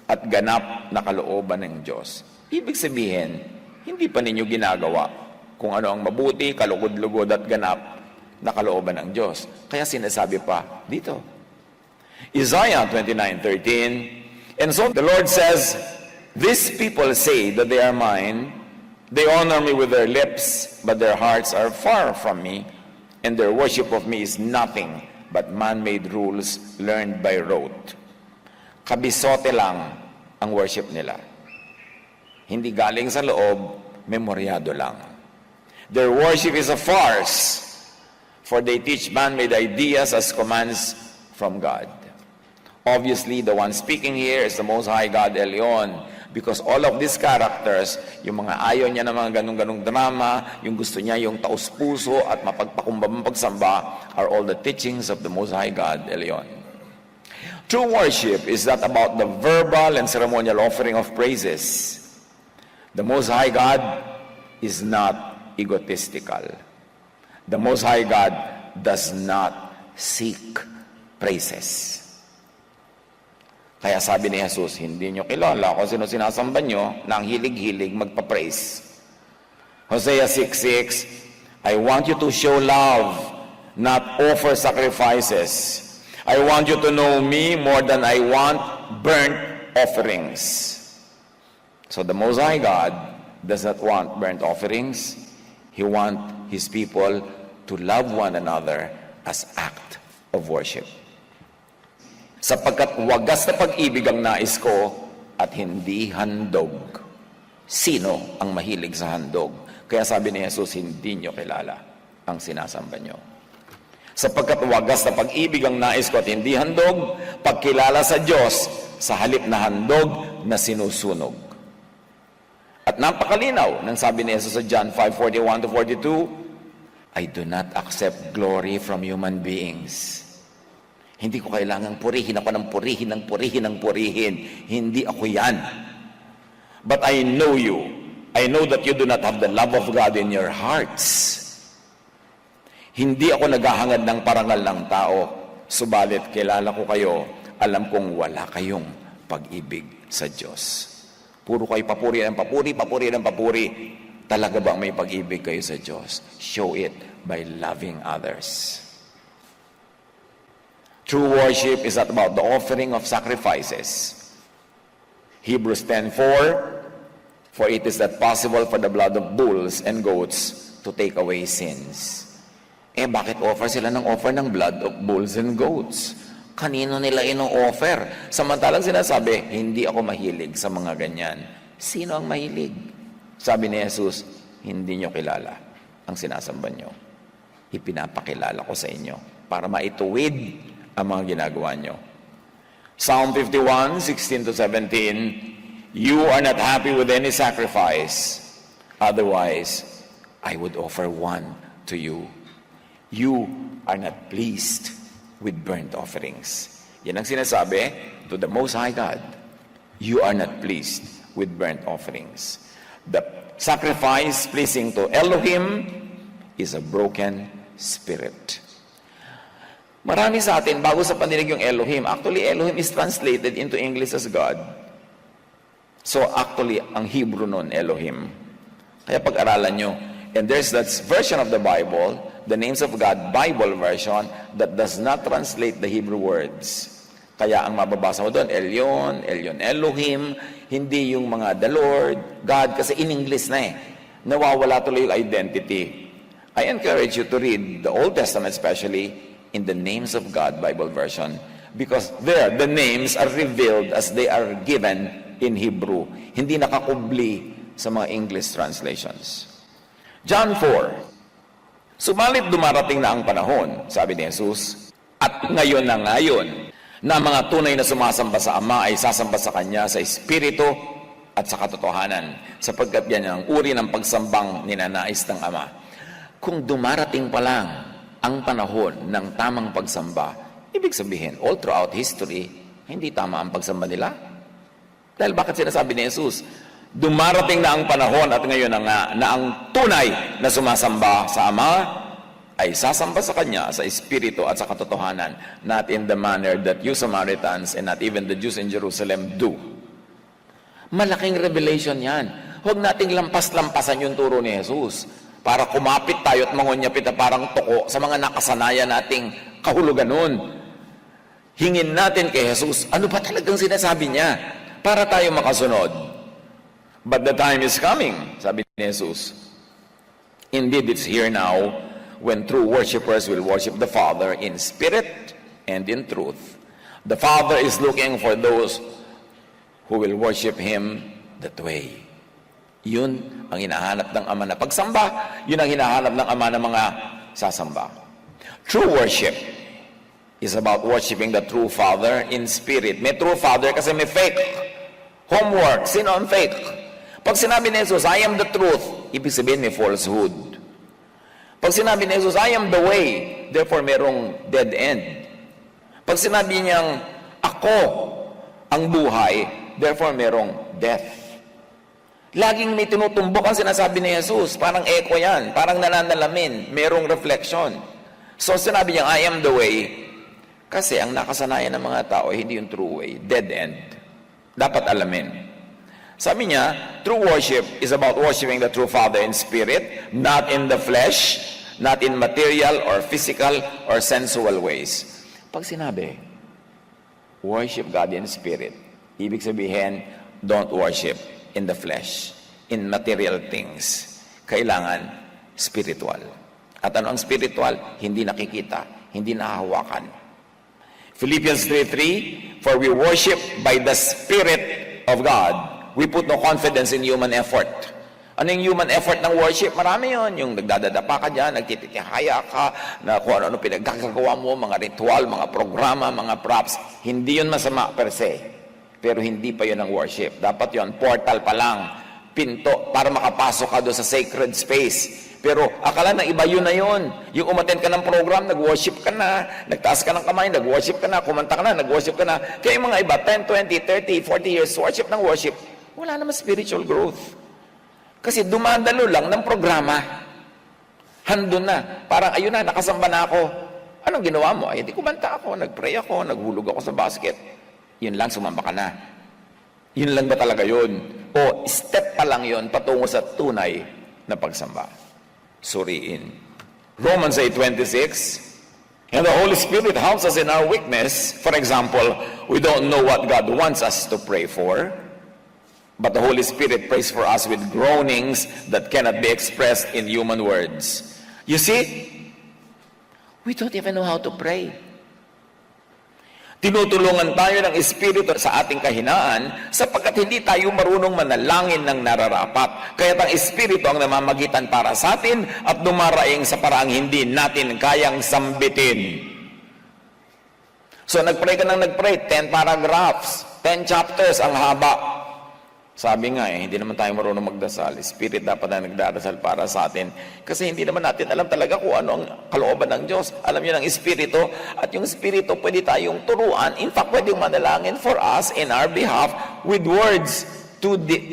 Speaker 1: at ganap na kalooban ng Diyos. Ibig sabihin, hindi pa ninyo ginagawa kung ano ang mabuti, kalugod-lugod, at ganap na kalooban ng Diyos. Kaya sinasabi pa dito. Isaiah 29:13, and so the Lord says, these people say that they are mine, they honor me with their lips, but their hearts are far from me, and their worship of me is nothing but man-made rules learned by rote. Kabisote lang ang worship nila. Hindi galing sa loob, memoryado lang. Their worship is a farce, for they teach man-made ideas as commands from God. Obviously, the one speaking here is the Most High God, Elyon, because all of these characters, yung mga ayaw niya ng mga ganung-ganung drama, yung gusto niya yung taus-puso at mapagpakumbabang pagsamba, are all the teachings of the Most High God, Elyon. True worship is not about the verbal and ceremonial offering of praises. The Most High God is not egotistical. The Most High God does not seek praises. Kaya sabi ni Jesus, hindi nyo kilala kung sino sinasamba nyo na ang hilig-hilig magpa-praise. Hosea 6:6, I want you to show love, not offer sacrifices. I want you to know me more than I want burnt offerings. So the Most High God does not want burnt offerings. He wants His people to love one another as act of worship. Sapagkat wagas na pag-ibig ang nais ko at hindi handog. Sino ang mahilig sa handog? Kaya sabi ni Jesus, hindi nyo kilala ang sinasamba nyo. Sapagkat wagas na pag-ibig ang nais ko at hindi handog, pagkilala sa Diyos sa halip na handog na sinusunog. At napakalinaw ng sabi ni Jesus sa John 5:41-42, I do not accept glory from human beings. Hindi ko kailangang purihin ako ng purihin, ng purihin, ng purihin. Hindi ako yan. But I know you. I know that you do not have the love of God in your hearts. Hindi ako naghahangad ng parangal ng tao, subalit kilala ko kayo, alam kong wala kayong pag-ibig sa Diyos. Puro kayo papuri ng papuri, papuri ng papuri. Talaga bang may pag-ibig kayo sa Diyos? Show it by loving others. True worship is not about the offering of sacrifices. Hebrews 10:4, for it is not possible for the blood of bulls and goats to take away sins. Bakit offer sila ng offer ng blood of bulls and goats? Kanino nila ino-offer? Samantalang sinasabi, hindi ako mahilig sa mga ganyan. Sino ang mahilig? Sabi ni Jesus, hindi nyo kilala ang sinasamba nyo. Ipinapakilala ko sa inyo para maituwid ang mga ginagawa nyo. Psalm 51:16-17, you are not happy with any sacrifice. Otherwise, I would offer one to you. You are not pleased with burnt offerings. Yan ang sinasabi to the Most High God. You are not pleased with burnt offerings. The sacrifice pleasing to Elohim is a broken spirit. Marami sa atin, bago sa paninig yung Elohim, actually Elohim is translated into English as God. So actually, ang Hebrew nun, Elohim. Kaya pag-aralan nyo, and there's that version of the Bible the names of God Bible version that does not translate the Hebrew words. Kaya ang mababasa mo doon, Elyon, Elyon Elohim, hindi yung mga the Lord, God, kasi in English na eh. Nawawala tuloy yung identity. I encourage you to read the Old Testament, especially in the names of God Bible version, because there, the names are revealed as they are given in Hebrew. Hindi nakakubli sa mga English translations. John 4, subalit dumarating na ang panahon, sabi ni Jesus, at ngayon na ngayon, na mga tunay na sumasamba sa Ama ay sasamba sa Kanya sa Espiritu at sa katotohanan, sapagkat yan ang uri ng pagsambang ninanais ng Ama. Kung dumarating pa lang ang panahon ng tamang pagsamba, ibig sabihin, all throughout history, hindi tama ang pagsamba nila. Dahil bakit sinasabi ni Jesus, dumarating na ang panahon at ngayon na nga, na ang tunay na sumasamba sa Ama ay sasamba sa Kanya sa Espiritu at sa katotohanan, not in the manner that you Samaritans and not even the Jews in Jerusalem do. Malaking revelation yan. Huwag nating lampas-lampasan yung turo ni Jesus para kumapit tayo at mangunyapit na parang toko sa mga nakasanayan nating kahulugan nun. Hingin natin kay Jesus, ano ba talagang sinasabi niya para tayo makasunod? But the time is coming, sabi ni Jesus. Indeed, it's here now when true worshipers will worship the Father in spirit and in truth. The Father is looking for those who will worship Him that way. Yun ang hinahanap ng Ama na pagsamba. Yun ang hinahanap ng Ama ng mga sasamba. True worship is about worshiping the true Father in spirit. May true Father kasi may fake. Homework. Sino ang fake? Pag sinabi ni Jesus, I am the truth, ibig sabihin may falsehood. Pag sinabi ni Jesus, I am the way, therefore merong dead end. Pag sinabi niyang, ako ang buhay, therefore merong death. Laging may tinutumbok ang sinasabi ni Jesus, parang echo yan, parang nananalamin, merong reflection. So sinabi niya, I am the way, kasi ang nakasanayan ng mga tao, hindi yung true way, dead end. Dapat alamin. Sabi niya, true worship is about worshiping the true Father in spirit, not in the flesh, not in material or physical or sensual ways. Pag sinabi, worship God in spirit, ibig sabihin, don't worship in the flesh, in material things. Kailangan spiritual. At ano ang spiritual? Hindi nakikita, hindi nahahawakan. Philippians 3:3, for we worship by the Spirit of God. We put no confidence in human effort. Ano yung human effort ng worship? Marami yon. Yung nagdadadapa ka dyan, nagtitihaya ka, na kung ano pinagkakagawa mo, mga ritual, mga programa, mga props. Hindi yun masama per se. Pero hindi pa yun ang worship. Dapat yun, portal pa lang, pinto, para makapasok ka doon sa sacred space. Pero akala na iba yun na yun. Yung umattend ka ng program, nag-worship ka na, nagtaas ka ng kamay, nag-worship ka na, kumanta ka na, nag-worship ka na. Kaya yung mga iba, 10, 20, 30, 40 years, worship ng worship, wala naman spiritual growth. Kasi dumadalo lang ng programa. Handun na. Parang, ayun na, nakasamba na ako. Anong ginawa mo? Ay, di kumanta ako, nag-pray ako, naghulog ako sa basket. Yun lang, sumamba ka na. Yun lang ba talaga yun? O, step pa lang yun patungo sa tunay na pagsamba. Suriin. Romans 8:26, and the Holy Spirit helps us in our weakness. For example, we don't know what God wants us to pray for, but the Holy Spirit prays for us with groanings that cannot be expressed in human words. You see, we don't even know how to pray. Tinutulungan tayo ng Espiritu sa ating kahinaan sapagkat hindi tayo marunong manalangin ng nararapat. Kaya ang Espiritu ang namamagitan para sa atin at dumaraing sa paraang hindi natin kayang sambitin. So nagpray ka ng nagpray, 10 paragraphs, 10 chapters, ang haba. Sabi nga hindi naman tayo marunong magdasal. Spirit dapat na nagdadasal para sa atin. Kasi hindi naman natin alam talaga kung ano ang kalooban ng Diyos. Alam niyo ng Espiritu. At yung Espiritu pwede tayong turuan. In fact, pwedeng manalangin for us in our behalf with words,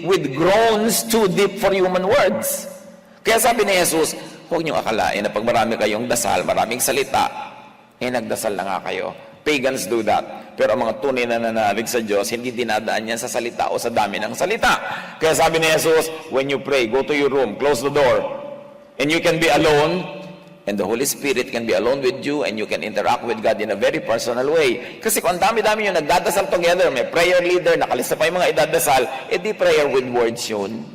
Speaker 1: with groans too deep for human words. Kaya sabi ni Jesus, huwag niyong akalain na pag marami kayong dasal, maraming salita, nagdasal na nga kayo. Pagans do that. Pero ang mga tunay na nanalig sa Diyos, hindi dinadaan yan sa salita o sa dami ng salita. Kaya sabi ni Jesus, when you pray, go to your room, close the door, and you can be alone, and the Holy Spirit can be alone with you and you can interact with God in a very personal way. Kasi kung ang dami-dami yung nagdadasal together, may prayer leader, nakalista pa yung mga idadasal, di prayer with words yun.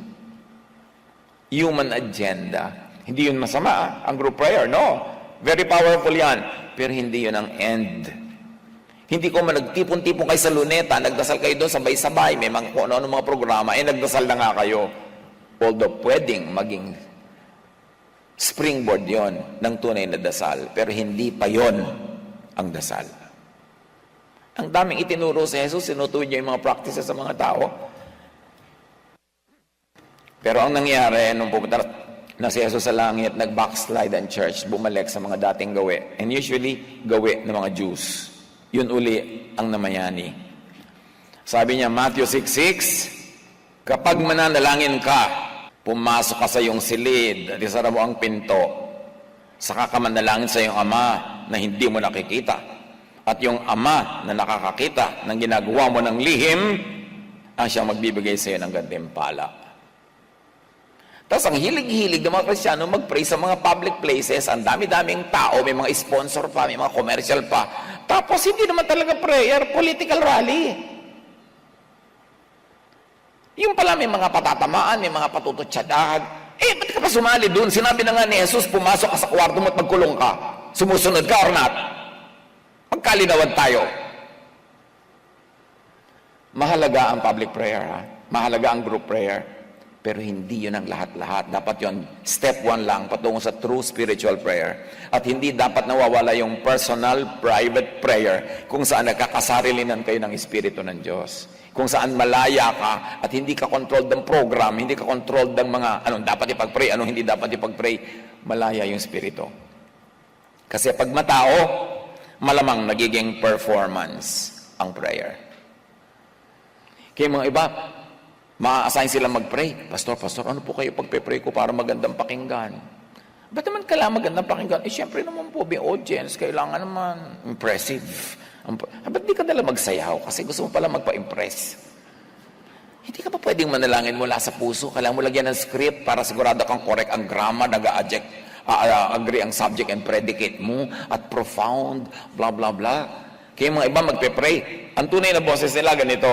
Speaker 1: Human agenda. Hindi yun masama, ang group prayer, no? Very powerful yan. Pero hindi yun ang end. Hindi ko man nagtipon-tipon kayo sa luneta, nagdasal kayo doon sabay-sabay, may mga kung ano mga programa, nagdasal na nga kayo. Although pwedeng maging springboard yon ng tunay na dasal, pero hindi pa yon ang dasal. Ang daming itinuro sa Jesus, sinutuwid niya yung mga practices sa mga tao. Pero ang nangyari, nung pupunta na si Jesus sa langit, nag-backslide ang church, bumalik sa mga dating gawi. And usually, gawi ng mga Jews. Yun uli ang namayani. Sabi niya, Matthew 6:6, kapag mananalangin ka, pumasok ka sa iyong silid at isara mo ang pinto, saka ka manalangin sa iyong ama na hindi mo nakikita. At yung ama na nakakakita ng ginagawa mo ng lihim, ang siyang magbibigay sa iyo ng gantimpala. Tapos ang hilig-hilig ng mga Kristiyano mag-pray sa mga public places, ang dami-daming tao, may mga sponsor pa, may mga commercial pa. Tapos hindi naman talaga prayer, political rally. Yung pala may mga patatamaan, may mga patututsadahan. Ba't ka pa sumali dun? Sinabi na nga ni Jesus, pumasok ka sa kwarto mo at magkulong ka. Sumusunod ka or not? Magkalinawan tayo. Mahalaga ang public prayer, ha? Mahalaga ang group prayer. Pero hindi yun ang lahat-lahat. Dapat yun, step 1 lang, patungo sa true spiritual prayer. At hindi dapat nawawala yung personal, private prayer kung saan nagkakasarilinan kayo ng Espiritu ng Diyos. Kung saan malaya ka at hindi ka controlled ng program, hindi ka controlled ng mga anong dapat ipag-pray, anong hindi dapat ipag-pray, malaya yung Espiritu. Kasi pag matao, malamang nagiging performance ang prayer. Kaya mga iba, ma-assign sila mag-pray. Pastor, ano po kayo pagpe-pray ko para magandang pakinggan? Ba't naman kailangan magandang pakinggan? Siyempre naman po, may audience, kailangan naman impressive. Ba't di ka dala magsayaw? Kasi gusto mo pala magpa-impress. Hindi ka pa pwedeng manalangin mula sa puso. Kailangan mo lagyan ng script para sigurado kang correct ang grammar, agree ang subject and predicate mo, at profound, blah, blah, blah. Kaya mga iba magpe-pray. Ang tunay na boses nila ganito,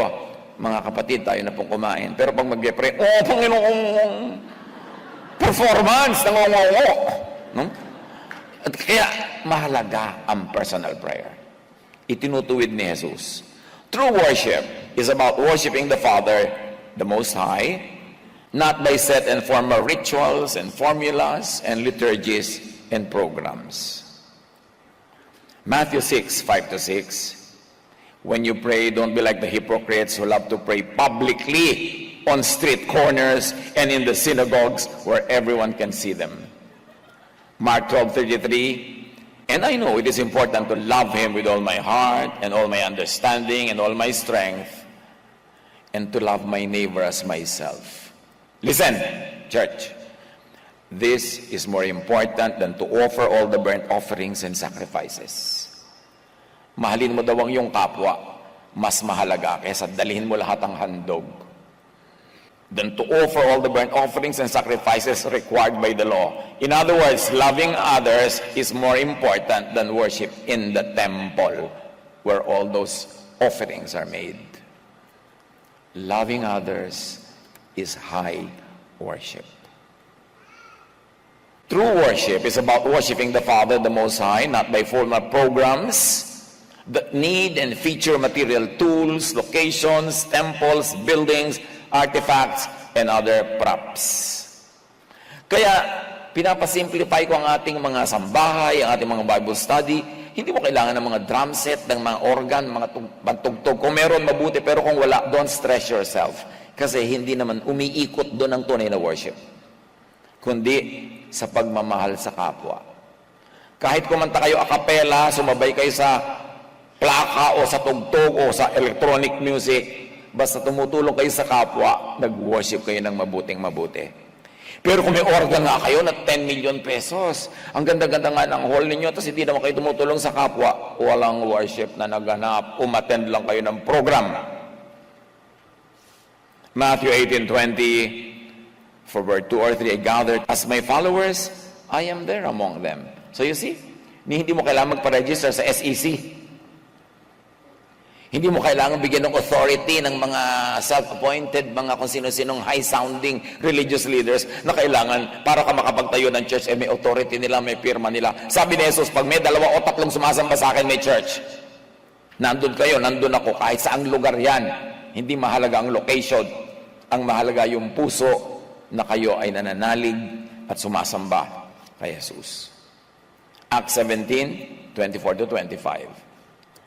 Speaker 1: mga kapatid, tayo na pong kumain. Pero pag magpe-pray, Panginoong, performance, nangongongo. No? At kaya mahalaga ang personal prayer. Itinutuwid ni Jesus. True worship is about worshiping the Father, the Most High, not by set and formal rituals and formulas and liturgies and programs. Matthew 6:5-6. When you pray, don't be like the hypocrites who love to pray publicly on street corners and in the synagogues where everyone can see them. Mark 12:33. And I know it is important to love Him with all my heart and all my understanding and all my strength, and to love my neighbor as myself. Listen, church. This is more important than to offer all the burnt offerings and sacrifices. Mahalin mo daw ang iyong kapwa, mas mahalaga kaysa dalhin mo lahat ang handog. Than to offer all the burnt offerings and sacrifices required by the law. In other words, loving others is more important than worship in the temple where all those offerings are made. Loving others is high worship. True worship is about worshiping the Father, the Most High, not by formal programs that need and feature material tools, locations, temples, buildings, artifacts, and other props. Kaya, pinapasimplify ko ang ating mga sambahay, ang ating mga Bible study. Hindi mo kailangan ng mga drum set, ng mga organ, mga pagtugtog. Kung meron, mabuti. Pero kung wala, don't stress yourself. Kasi hindi naman umiikot doon ang tunay na worship. Kundi sa pagmamahal sa kapwa. Kahit kumanta kayo a cappella, sumabay kayo sa plaka o sa tugtog o sa electronic music, basta tumutulong kayo sa kapwa, nag-worship kayo ng mabuting-mabuti. Pero kung may organ nga kayo na 10 million pesos, ang ganda-ganda nga ng hall ninyo, tapos hindi naman kayo tumutulong sa kapwa, walang worship na naganap, umattend lang kayo ng program. Matthew 18:20, for where 2 or 3 are gathered as my followers, I am there among them. So you see, hindi mo kailangan magpa-register sa SEC. Hindi mo kailangan bigyan ng authority ng mga self-appointed, mga kung sino-sinong high-sounding religious leaders na kailangan para ka makapagtayo ng church, may authority nila, may pirma nila. Sabi ni Jesus, pag may 2 o 3 sumasamba sa akin, may church. Nandun kayo, nandun ako, kahit saang lugar yan. Hindi mahalaga ang location. Ang mahalaga yung puso na kayo ay nananalig at sumasamba kay Jesus. Acts 17, 24-25.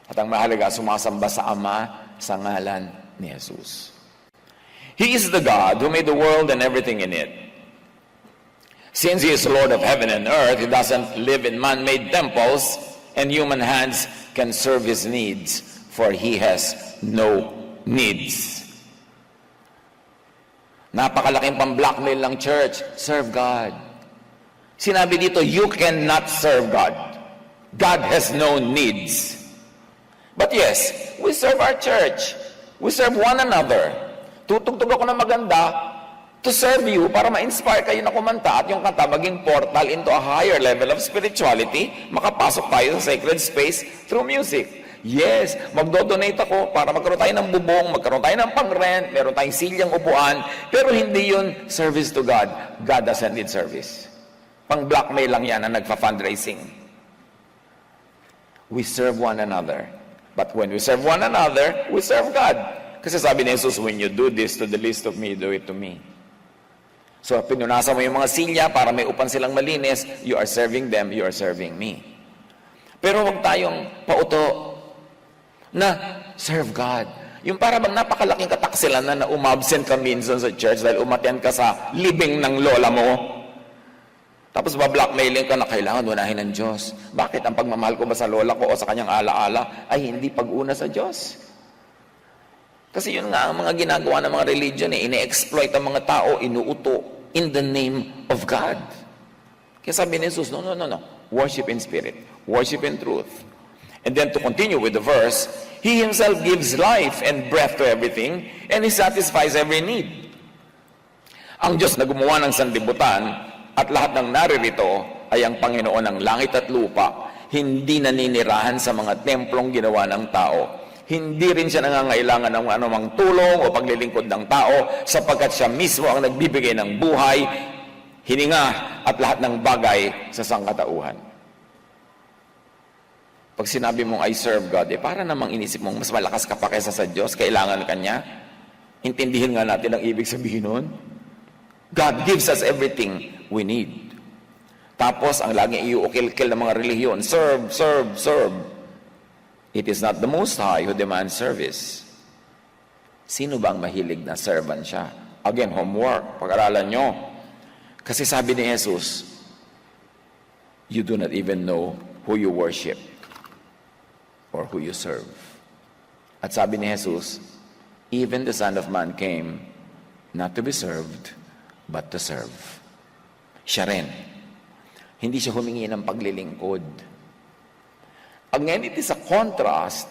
Speaker 1: At ang mahalaga, sumasamba sa Ama sa ngalan ni Jesus. He is the God who made the world and everything in it. Since He is Lord of heaven and earth, He doesn't live in man-made temples, and human hands can serve His needs, for He has no needs. Napakalaking pang-blackmail ng church. Serve God. Sinabi dito, you cannot serve God. God has no needs. But yes, we serve our church. We serve one another. Tutugtog ako ng maganda to serve you para ma-inspire kayo na kumanta at yung kanta maging portal into a higher level of spirituality. Makapasok tayo sa sacred space through music. Yes, magdo-donate ako para magkaroon tayo ng bubong, magkaroon tayo ng pang-rent, meron tayong silyang upuan, pero hindi yun service to God. God doesn't need service. Pang-blackmail lang yan na nagpa-fundraising. We serve one another. But when we serve one another, we serve God. Kasi sabi ni Jesus, when you do this to the least of me, do it to me. So, pinunasan mo yung mga silya para may upan silang malinis, you are serving them, you are serving me. Pero huwag tayong pauto na serve God. Yung para bang napakalaking kataksilan na umabsent ka minsan sa church dahil umattend ka sa libing ng lola mo. Tapos ba-blackmailing ka na kailangan unahin ng Diyos. Bakit? Ang pagmamahal ko ba sa lola ko o sa kanyang alaala ay hindi pag-una sa Diyos? Kasi yun nga ang mga ginagawa ng mga religion, ine-exploit ang mga tao, inuuto in the name of God. Kaya sabi ni Jesus, no. Worship in spirit. Worship in truth. And then to continue with the verse, He Himself gives life and breath to everything, and He satisfies every need. Ang Diyos na gumawa ng sanlibutan, at lahat ng naririto ay ang Panginoon ng langit at lupa, hindi naninirahan sa mga templong ginawa ng tao. Hindi rin siya nangangailangan ng anumang tulong o paglilingkod ng tao, sapagkat siya mismo ang nagbibigay ng buhay, hininga at lahat ng bagay sa sangkatauhan. Pag sinabi mong I serve God, para namang inisip mong mas malakas ka pa kaysa sa Diyos, kailangan ka niya. Intindihin nga natin ang ibig sabihin nun. God gives us everything we need. Tapos, ang laging iuukil-kil ng mga relihiyon, serve, serve, serve. It is not the Most High who demands service. Sino bang mahilig na servant siya? Again, homework, pag-aralan nyo. Kasi sabi ni Jesus, you do not even know who you worship or who you serve. At sabi ni Jesus, even the Son of Man came not to be served, but to serve. Siya rin. Hindi siya humingi ng paglilingkod. Ang ngayon, it is a contrast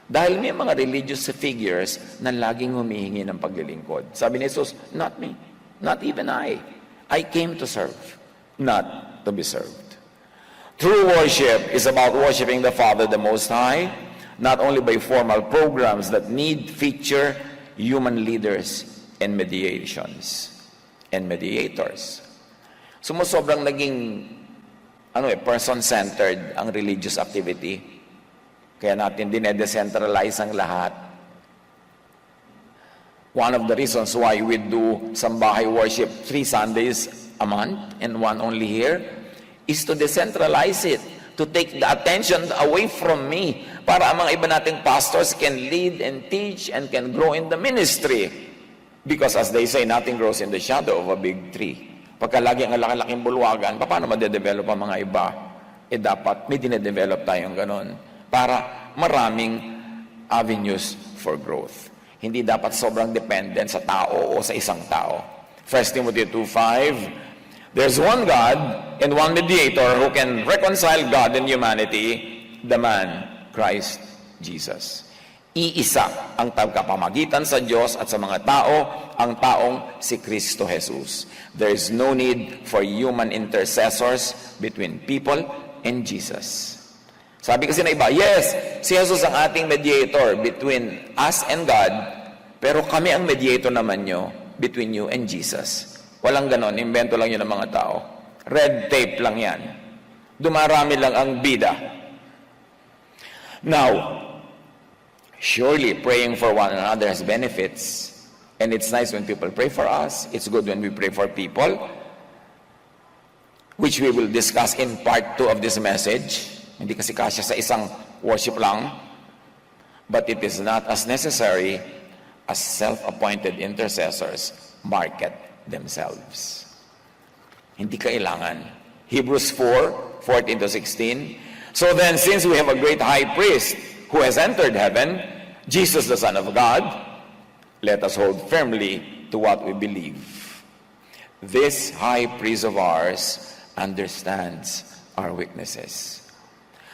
Speaker 1: dahil may mga religious figures na laging humihingi ng paglilingkod. Sabi ni Jesus, not me, not even I. I came to serve, not to be served. True worship is about worshiping the Father, the Most High, not only by formal programs that need feature human leaders and mediations and mediators. Sumusobrang naging person-centered ang religious activity. Kaya natin dine-decentralize ang lahat. One of the reasons why we do sambahay worship 3 Sundays a month and one only here is to decentralize it, to take the attention away from me para ang mga iba nating pastors can lead and teach and can grow in the ministry. Because as they say, nothing grows in the shadow of a big tree. Pagka lagi ang laki-laking bulwagan, paano madedevelop ang mga iba? Dapat may dinedevelop tayong ganon para maraming avenues for growth. Hindi dapat sobrang dependent sa tao o sa isang tao. 1 Timothy 2:5, there's one God and one mediator who can reconcile God and humanity, the man, Christ Jesus. Iisa ang tagapamagitan sa Diyos at sa mga tao, ang taong si Kristo Jesus. There is no need for human intercessors between people and Jesus. Sabi kasi na iba, yes, si Jesus ang ating mediator between us and God, pero kami ang mediator naman nyo between you and Jesus. Walang ganon, invento lang yun ng mga tao. Red tape lang yan. Dumarami lang ang bida. Now, surely praying for one another has benefits, and it's nice when people pray for us. It's good when we pray for people, which we will discuss in part 2 of this message. Hindi kasi kasya sa isang worship lang, but it is not as necessary as self-appointed intercessors market themselves. Hindi kailangan. Hebrews 4:14-16. So then, since we have a great high priest who has entered heaven, Jesus the Son of God, let us hold firmly to what we believe. This high priest of ours understands our weaknesses.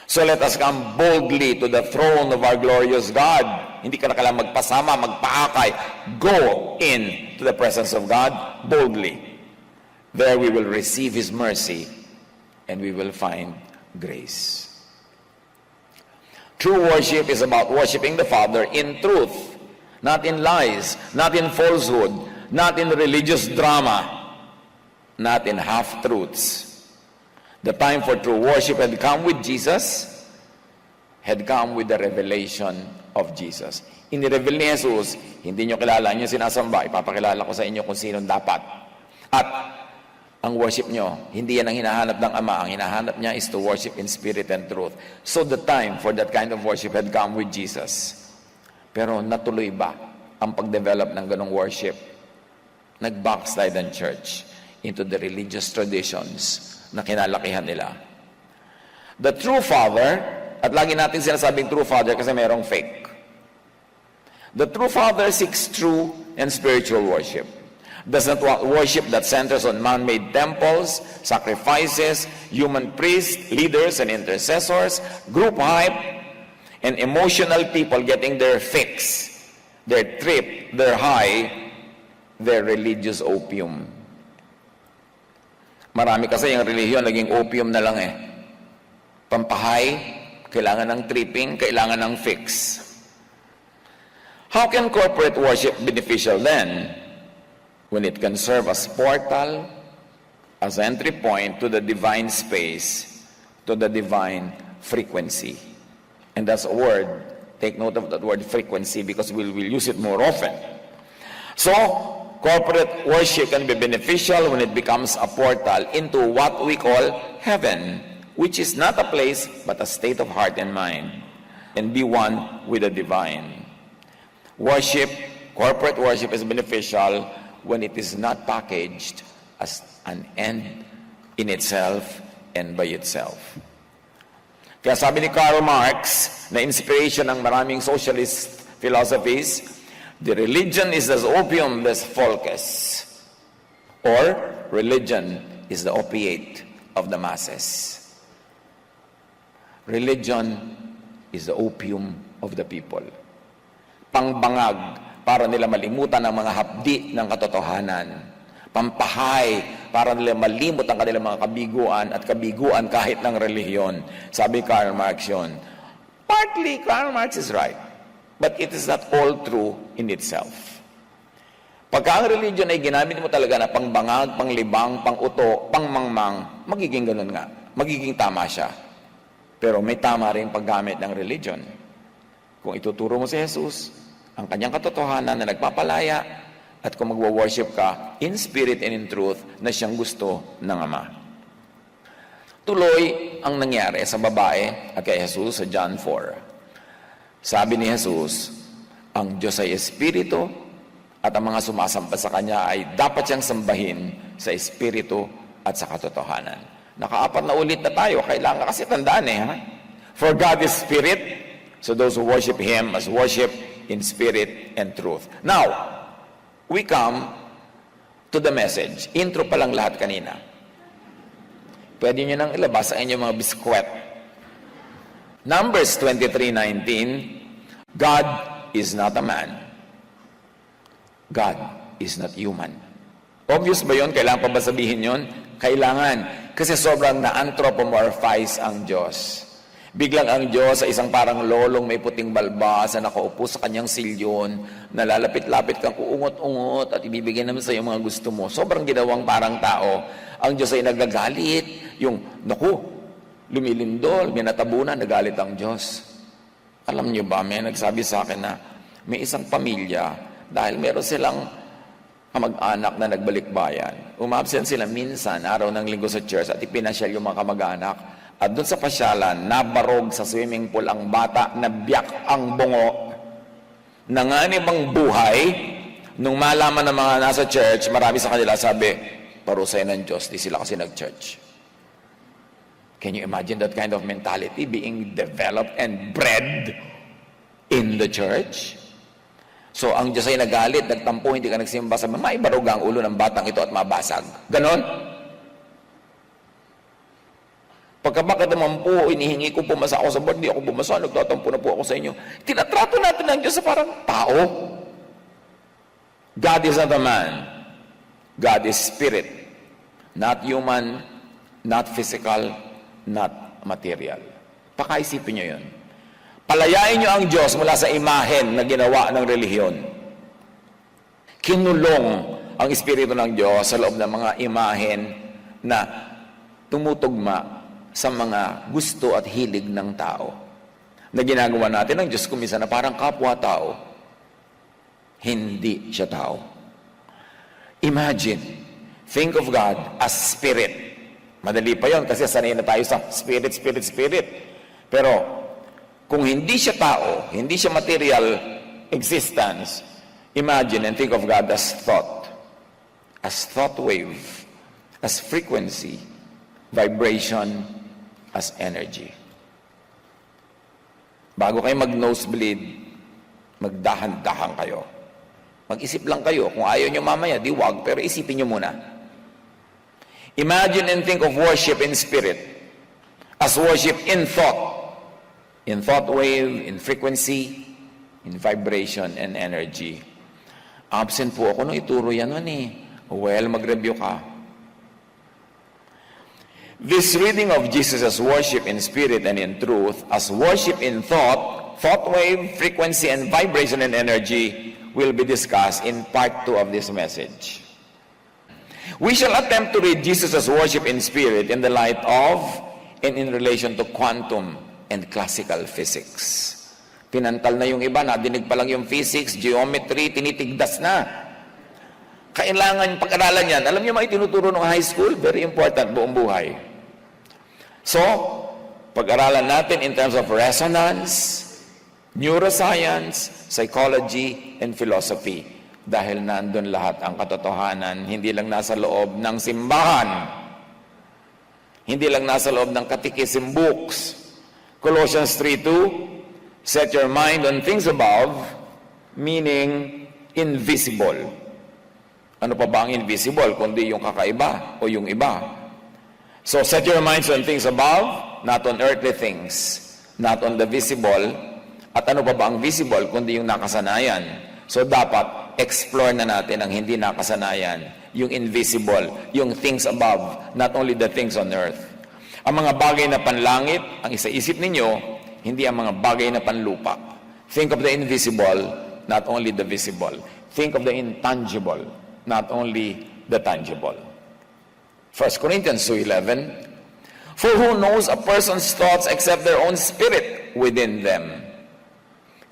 Speaker 1: So let us come boldly to the throne of our glorious God. Hindi ka na kailangan magpasama, magpaakay. Go in to the presence of God boldly. There we will receive His mercy and we will find grace. True worship is about worshiping the Father in truth, not in lies, not in falsehood, not in religious drama, not in half-truths. The time for true worship had come with Jesus, had come with the revelation of Jesus. Inireveal ni Jesus, hindi nyo kilala, nyo sinasamba, ipapakilala ko sa inyo kung sino dapat. At ang worship nyo, hindi yan ang hinahanap ng Ama. Ang hinahanap niya is to worship in spirit and truth. So the time for that kind of worship had come with Jesus. Pero natuloy ba ang pag-develop ng ganong worship? Nag-backslide ang church into the religious traditions na kinalakihan nila. The true Father, at lagi natin sinasabing true Father kasi mayroong fake. The true Father seeks true and spiritual worship. Does not want worship that centers on man-made temples, sacrifices, human priests, leaders and intercessors, group hype, and emotional people getting their fix, their trip, their high, their religious opium. Marami kasi yung relihiyon, naging opium na lang eh. Pampahay, kailangan ng tripping, kailangan ng fix. How can corporate worship be beneficial then? When it can serve as portal, as entry point to the divine space, to the divine frequency. And that's a word. Take note of that word frequency because we'll use it more often. So, corporate worship can be beneficial when it becomes a portal into what we call heaven, which is not a place but a state of heart and mind, and be one with the divine. Worship, corporate worship is beneficial when it is not packaged as an end in itself and by itself. Kaya sabi ni Karl Marx, na inspiration ng maraming socialist philosophies, the religion is as opium des volkes, or religion is the opiate of the masses. Religion is the opium of the people. Pangbangag para nila malimutan ang mga hapdi ng katotohanan. Pampahay para nila malimot ang kanilang mga kabiguan at kabiguan kahit ng relihiyon. Sabi Karl Marx yun. Partly, Karl Marx is right. But it is not all true in itself. Pagka ang religion ay ginamit mo talaga na pangbangag, panglibang, panguto, pangmangmang, magiging ganun nga. Magiging tama siya. Pero may tama rin paggamit ng religion. Kung ituturo mo si Jesus, ang kanyang katotohanan na nagpapalaya, at kung magwa-worship ka in spirit and in truth na siyang gusto ng Ama. Tuloy ang nangyari sa babae at kay Jesus sa John 4. Sabi ni Jesus, ang Diyos ay Espiritu at ang mga sumasamba sa Kanya ay dapat siyang sambahin sa Espiritu at sa katotohanan. Nakaapat na ulit na tayo. Kailangan kasi tandaan ha? For God is Spirit, so those who worship Him must worship in spirit and truth. Now, we come to the message. Intro pa lang lahat kanina. Pwede nyo nang ilabas sa inyong mga biskwet. Numbers 23:19, God is not a man. God is not human. Obvious ba yun? Kailangan pa ba sabihin yun? Kailangan. Kasi sobrang na-anthropomorphize ang Diyos. Biglang ang Diyos sa isang parang lolong may puting balbas na nakaupo sa kanyang silyon, nalalapit-lapit kang uungot-ungot at ibibigay naman sa iyo mga gusto mo. Sobrang ginawang parang tao. Ang Diyos ay nagagalit. Yung, naku, lumilindol, minatabunan, nagalit ang Diyos. Alam niyo ba, may nagsabi sa akin na may isang pamilya, dahil meron silang kamag-anak na nagbalik-bayan. Umabsent sila minsan, araw ng linggo sa church at ipinasyal yung mga kamag-anak. At doon sa pasyalan, nabarog sa swimming pool ang bata, nabiyak ang bungo. Nanganib ang buhay. Nung malaman ng mga nasa church, marami sa kanila sabi, parusay ng Diyos, di sila kasi nag-church. Can you imagine that kind of mentality being developed and bred in the church? So, ang Diyos ay nagalit, nagtampo, hindi ka nagsimba, sabi, maibarog ang ulo ng batang ito at mabasag. Ganon? Pagka bakit naman po, inihingi ko pumasa ako sa board, hindi ako pumasa, nagtatampo na po ako sa inyo. Tinatrato natin ang Diyos sa parang tao. God is not a man. God is spirit. Not human, not physical, not material. Pakaisipin nyo yun. Palayain nyo ang Diyos mula sa imahen na ginawa ng relihiyon. Kinulong ang Espiritu ng Diyos sa loob ng mga imahen na tumutugma sa mga gusto at hilig ng tao. Na ginagawa natin ang Diyos kumisa na parang kapwa-tao. Hindi siya tao. Imagine, think of God as spirit. Madali pa yon kasi sanay na tayo sa spirit, spirit, spirit. Pero, kung hindi siya tao, hindi siya material existence, imagine and think of God as thought wave, as frequency, vibration, as energy. Bago kayo mag-nosebleed, magdahan-dahan kayo. Mag-isip lang kayo. Kung ayaw nyo mamaya, di wag, pero isipin nyo muna. Imagine and think of worship in spirit as worship in thought wave, in frequency, in vibration, and energy. Absent po ako nung ituro yan nun eh. Well, mag-review ka. This reading of Jesus as worship in spirit and in truth, as worship in thought wave, frequency, and vibration and energy will be discussed in part 2 of this message. We shall attempt to read Jesus as worship in spirit in the light of and in relation to quantum and classical physics. Pinantal na yung iba, nadinig pa lang yung physics, geometry, tinitigdas na. Kailangan pag-aralan yan. Alam niyo mga itinuturo ng high school? Very important, buong buhay. So, pag-aralan natin in terms of resonance, neuroscience, psychology, and philosophy. Dahil nandun lahat ang katotohanan, hindi lang nasa loob ng simbahan. Hindi lang nasa loob ng catechism books. Colossians 3:2, set your mind on things above, meaning invisible. Ano pa ba ang invisible, kundi yung kakaiba o yung iba? So, set your minds on things above, not on earthly things, not on the visible. At ano pa ba ang visible, kundi yung nakasanayan? So, dapat explore na natin ang hindi nakasanayan, yung invisible, yung things above, not only the things on earth. Ang mga bagay na panlangit, ang isaisip ninyo, hindi ang mga bagay na panlupa. Think of the invisible, not only the visible. Think of the intangible, not only the tangible. 1 Corinthians 2:11, for who knows a person's thoughts except their own spirit within them?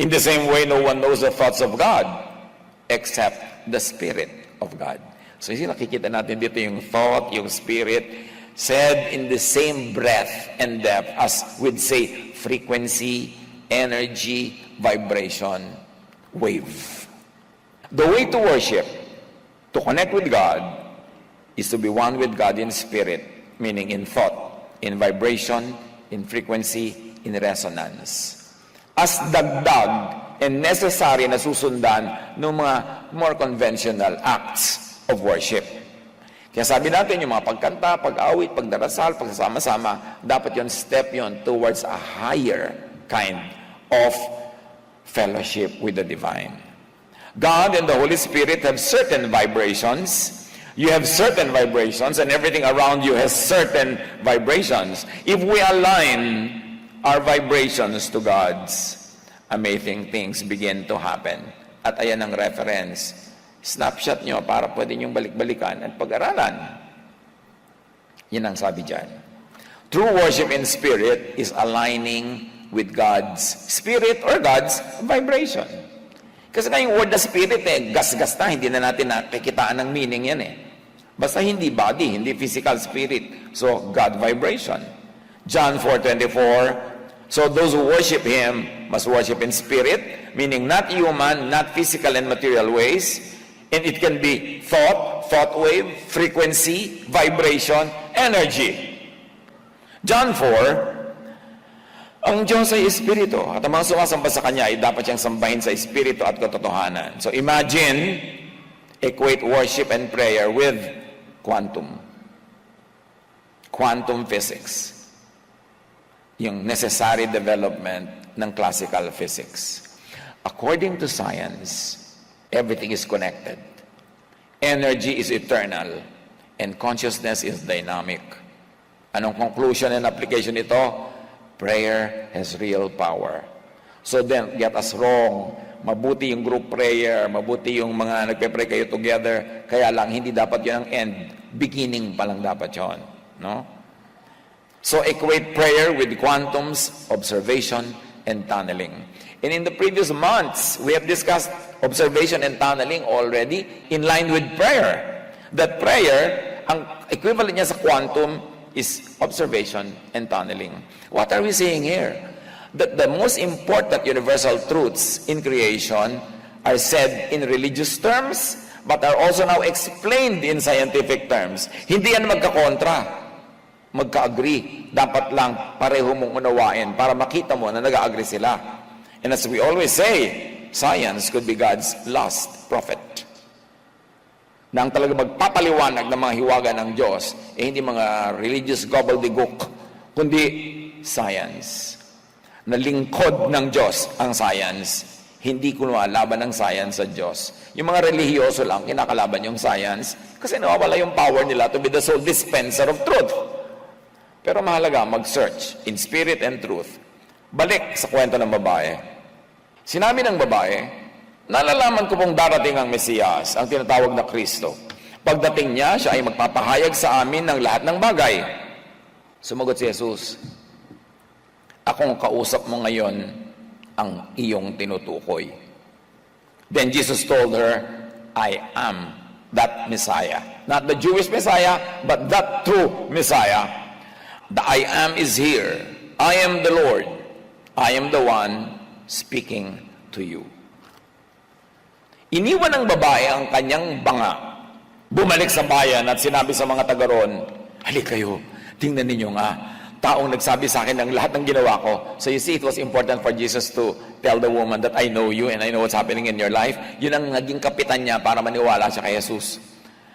Speaker 1: In the same way, no one knows the thoughts of God except the Spirit of God. So, nakikita natin dito yung thought, yung spirit, said in the same breadth and depth as we'd say frequency, energy, vibration, wave. The way to worship, to connect with God, is to be one with God in spirit, meaning in thought, in vibration, in frequency, in resonance. As dagdag and necessary na susundan ng mga more conventional acts of worship. Kaya sabi natin, yung mga pagkanta, pag-awit, pagdarasal, pagsasama-sama, dapat yon step yon towards a higher kind of fellowship with the divine. God and the Holy Spirit have certain vibrations You have certain vibrations, and everything around you has certain vibrations. If we align our vibrations to God's, amazing things begin to happen. At ayan ang reference. Snapshot nyo para pwede nyong balik-balikan at pag-aralan. Yan ang sabi dyan. True worship in spirit is aligning with God's spirit or God's vibration. Kasi nga yung word na spirit, gas-gas na, hindi na natin nakikitaan ng meaning yan Basta hindi body, hindi physical spirit. So, God vibration. John 4:24, so those who worship Him must worship in spirit, meaning not human, not physical and material ways, and it can be thought wave, frequency, vibration, energy. John 4, ang Diyos ay Espiritu, at ang mga sumasamba sa Kanya ay dapat siyang sambahin sa Espiritu at katotohanan. So imagine, equate worship and prayer with quantum physics. Yung necessary development ng classical physics. According to science, everything is connected. Energy is eternal, and consciousness is dynamic. Anong conclusion and application nito? Prayer has real power. So then, get us wrong. Mabuti yung group prayer, mabuti yung mga nagpe-pray kayo together, kaya lang hindi dapat yun ang end. Beginning pa lang dapat yun. No? So equate prayer with quantums, observation, and tunneling. And in the previous months, we have discussed observation and tunneling already in line with prayer. That prayer, ang equivalent niya sa quantum is observation and tunneling. What are we saying here? That the most important universal truths in creation are said in religious terms, but are also now explained in scientific terms. Hindi yan magkakontra. Magka-agree. Dapat lang pareho mong unawain para makita mo na nag-agree sila. And as we always say, science could be God's last prophet. Na ang talaga magpapaliwanag ng mga hiwaga ng Diyos, hindi mga religious gobbledygook, kundi science. Na lingkod ng Diyos ang science. Hindi kumalaban ng science sa Diyos. Yung mga relihiyoso lang, kinakalaban yung science kasi nawawala yung power nila to be the sole dispenser of truth. Pero mahalaga, mag-search in spirit and truth. Balik sa kwento ng babae. Sinabi ng babae, nalalaman ko pong darating ang Mesiyas, ang tinatawag na Kristo. Pagdating niya, siya ay magpapahayag sa amin ng lahat ng bagay. Sumagot si Jesus, akong kausap mo ngayon ang iyong tinutukoy. Then Jesus told her, I am that Messiah. Not the Jewish Messiah, but that true Messiah. The I am is here. I am the Lord. I am the one speaking to you. Iniwan ng babae ang kanyang banga. Bumalik sa bayan at sinabi sa mga taga roon, halik kayo, tingnan ninyo nga, taong nagsabi sa akin ng lahat ng ginawa ko. So you see, it was important for Jesus to tell the woman that I know you and I know what's happening in your life. Yun ang naging kapitan niya para maniwala siya kay Jesus.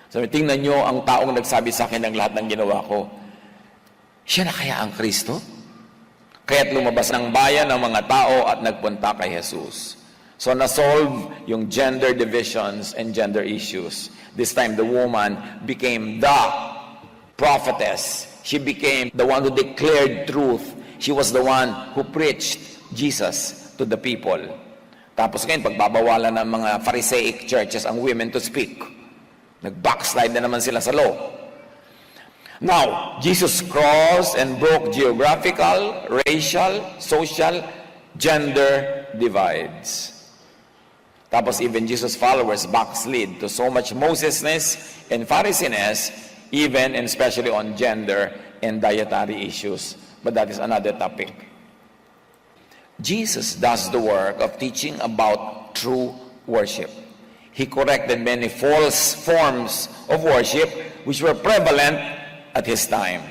Speaker 1: Sabi, tingnan nyo ang taong nagsabi sa akin ng lahat ng ginawa ko. Siya na kaya ang Kristo? Kaya't lumabas ng bayan ng mga tao at nagpunta kay Jesus. So na-solve yung gender divisions and gender issues. This time the woman became the prophetess. She became the one who declared truth. She was the one who preached Jesus to the people. Tapos ngayon, pagbabawalan ng mga Pharisaic churches ang women to speak. Nag-backslide na naman sila sa law. Now, Jesus crossed and broke geographical, racial, social, gender divides. Tapos even Jesus' followers backslid to so much Mosesness and Phariseesness, even and especially on gender and dietary issues. But that is another topic. Jesus does the work of teaching about true worship. He corrected many false forms of worship which were prevalent at His time.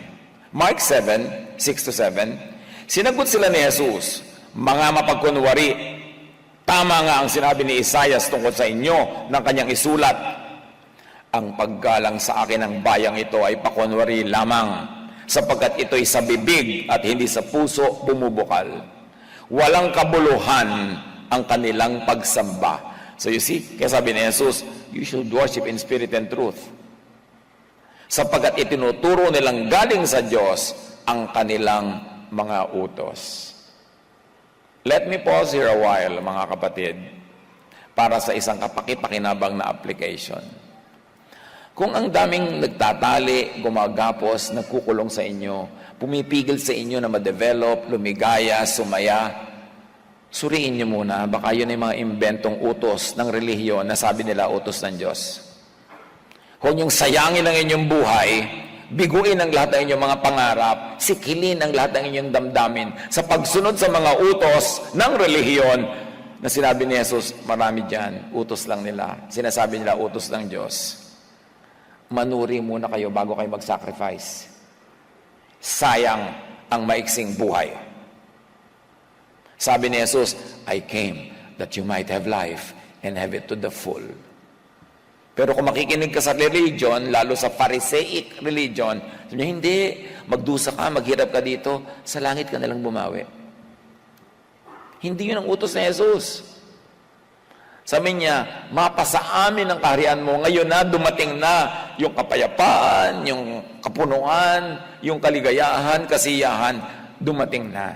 Speaker 1: Mark 7:6-7, sinagot sila ni Jesus, mga mapagkunwari, tama nga ang sinabi ni Isaias tungkol sa inyo ng kanyang isulat. Ang paggalang sa akin ng bayang ito ay pakunwari lamang, sapagkat ito'y sa bibig at hindi sa puso bumubukal. Walang kabuluhan ang kanilang pagsamba. So you see, kaya sabi ni Jesus, you should worship in spirit and truth. sapagkat itinuturo nilang galing sa Diyos ang kanilang mga utos. Let me pause here a while, mga kapatid, para sa isang kapaki-pakinabang na application. Kung ang daming nagtatali, gumagapos, nagkukulong sa inyo, pumipigil sa inyo na ma-develop, lumigaya, sumaya, suriin nyo muna, baka yun ay mga inventong utos ng relihiyon na sabi nila utos ng Diyos. Huwag niyong sayangin ang inyong buhay, biguin ang lahat ng inyong mga pangarap, sikilin ang lahat ng inyong damdamin sa pagsunod sa mga utos ng relihiyon na sinabi ni Jesus, marami dyan, utos lang nila. Sinasabi nila, utos ng Diyos. Manuri muna kayo bago kayo mag-sacrifice. Sayang ang maiksing buhay. Sabi ni Jesus, I came that you might have life and have it to the full. Pero kung makikinig ka sa religion, lalo sa Pharisaic religion, sabi niya, hindi, magdusa ka, maghirap ka dito, sa langit ka nalang bumawi. Hindi yun ang utos ni Jesus. Sabi niya, mapasa amin ang kaharian mo, ngayon na dumating na yung kapayapaan, yung kapunuan, yung kaligayahan, kasiyahan, dumating na.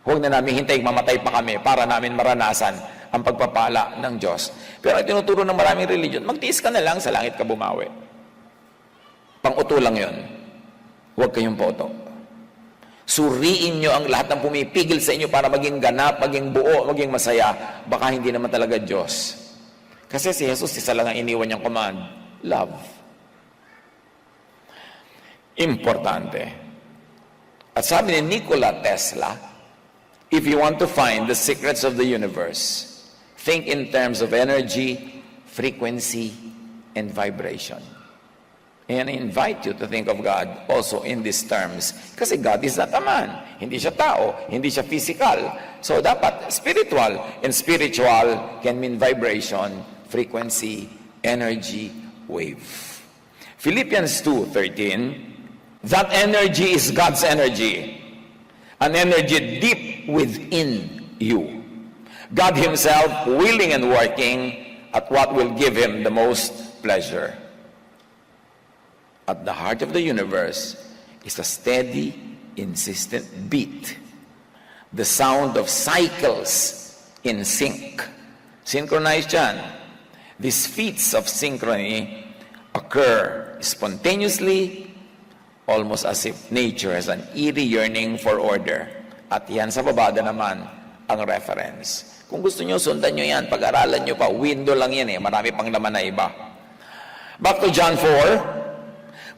Speaker 1: Huwag na namin hintayin mamatay pa kami para namin maranasan ang pagpapala ng Diyos. Pero ang tinuturo ng maraming religion, magtiis ka na lang, sa langit ka bumawi. Pang-uto lang yun. Huwag kayong pauto. Suriin nyo ang lahat ng pumipigil sa inyo para maging ganap, maging buo, maging masaya. Baka hindi naman talaga Diyos. Kasi si Jesus, isa lang ang iniwan niyang command. Love. Importante. At sabi ni Nikola Tesla, if you want to find the secrets of the universe, think in terms of energy, frequency, and vibration. And I invite you to think of God also in these terms. Kasi God is not a man. Hindi siya tao. Hindi siya physical. So dapat spiritual. And spiritual can mean vibration, frequency, energy, wave. Philippians 2:13, that energy is God's energy. An energy deep within you. God Himself willing and working at what will give Him the most pleasure. At the heart of the universe is a steady, insistent beat. The sound of cycles in sync. Synchronized yan. These feats of synchrony occur spontaneously, almost as if nature has an eerie yearning for order. At yan sa babada naman ang reference. Kung gusto nyo, sundan nyo yan. Pag-aralan nyo pa, window lang yan eh. Marami pang laman na iba. Back to John 4.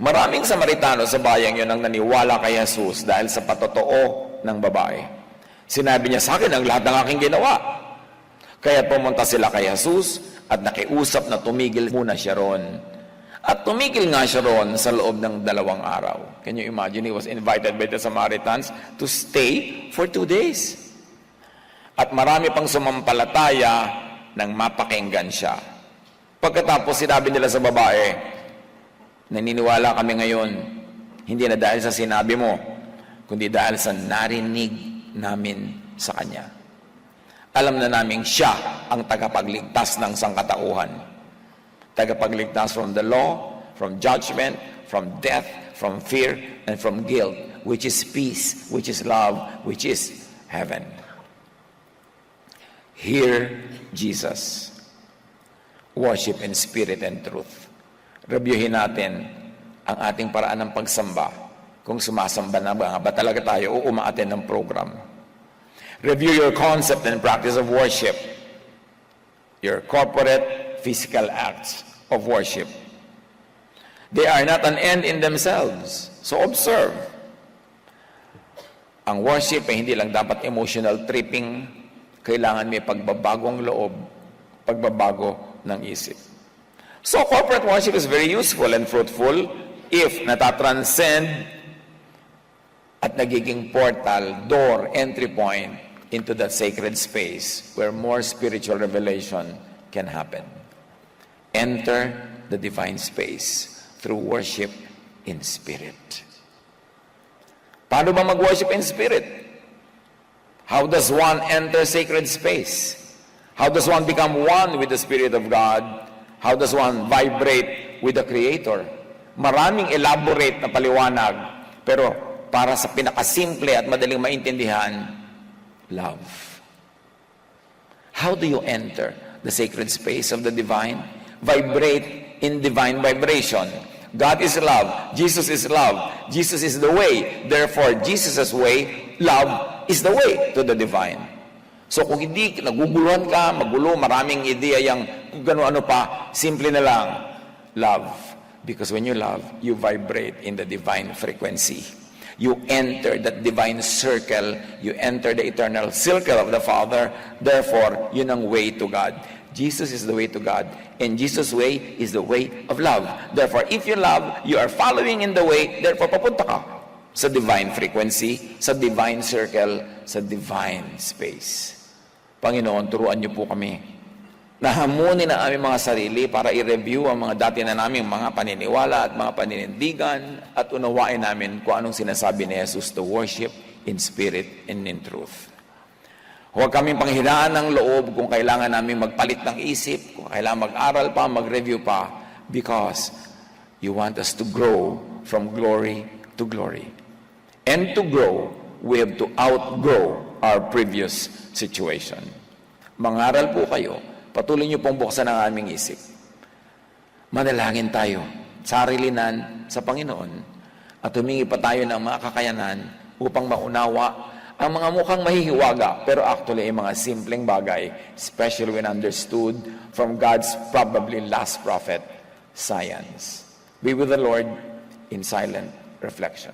Speaker 1: Maraming Samaritano sa bayang yun ang naniwala kay Jesus dahil sa patotoo ng babae. Sinabi niya sa akin ang lahat ng aking ginawa. Kaya pumunta sila kay Jesus at nakiusap na tumigil muna siya ron. At tumigil nga siya ron sa loob ng 2 araw. Can you imagine? He was invited by the Samaritans to stay for 2 days. At marami pang sumampalataya nang mapakinggan siya. Pagkatapos sinabi nila sa babae, naniniwala kami ngayon, hindi na dahil sa sinabi mo, kundi dahil sa narinig namin sa Kanya. Alam na namin siya ang tagapagligtas ng sangkatauhan. Tagapagligtas from the law, from judgment, from death, from fear, and from guilt, which is peace, which is love, which is heaven. Hear Jesus. Worship in spirit and truth. Reviewin natin ang ating paraan ng pagsamba. Kung sumasamba na ba talaga tayo o umaaten ng program. Review your concept and practice of worship. Your corporate, physical acts of worship. They are not an end in themselves. So observe. Ang worship ay hindi lang dapat emotional tripping. Kailangan may pagbabagong loob, pagbabago ng isip. So corporate worship is very useful and fruitful if natatranscend at nagiging portal, door, entry point into that sacred space where more spiritual revelation can happen. Enter the divine space through worship in spirit. Paano ba mag-worship in spirit? How does one enter sacred space? How does one become one with the Spirit of God? How does one vibrate with the Creator? maraming elaborate na paliwanag, pero para sa pinakasimple at madaling maintindihan, love. How do you enter the sacred space of the divine? Vibrate in divine vibration. God is love. Jesus is love. Jesus is the way. Therefore, Jesus' way, love is the way to the divine. So kung hindi naguguluhan ka, magulo, maraming ideya yung kung gano-ano pa, simple na lang, love. Because when you love, you vibrate in the divine frequency. You enter that divine circle. You enter the eternal circle of the Father. Therefore, yun ang way to God. Jesus is the way to God. And Jesus' way is the way of love. Therefore, if you love, you are following in the way. Therefore, papunta ka sa divine frequency, sa divine circle, sa divine space. Panginoon, turuan niyo po kami na hamunin ang aming mga sarili para i-review ang mga dati na naming mga paniniwala at mga paninindigan at unawain namin kung anong sinasabi ni Jesus to worship in spirit and in truth. Huwag kaming panghinaan ng loob kung kailangan namin magpalit ng isip, kung kailangan mag-aral pa, mag-review pa, because you want us to grow from glory to glory. And to grow, we have to outgrow our previous situation. Mangaral po kayo, patuloy niyo pong buksan ang aming isip. Manalangin tayo, sarilinan sa Panginoon, at humingi pa tayo ng mga kakayanan upang maunawa ang mga mukhang mahihiwaga, pero actually ay mga simpleng bagay, especially when understood from God's probably last prophet, science. Be with the Lord in silent reflection.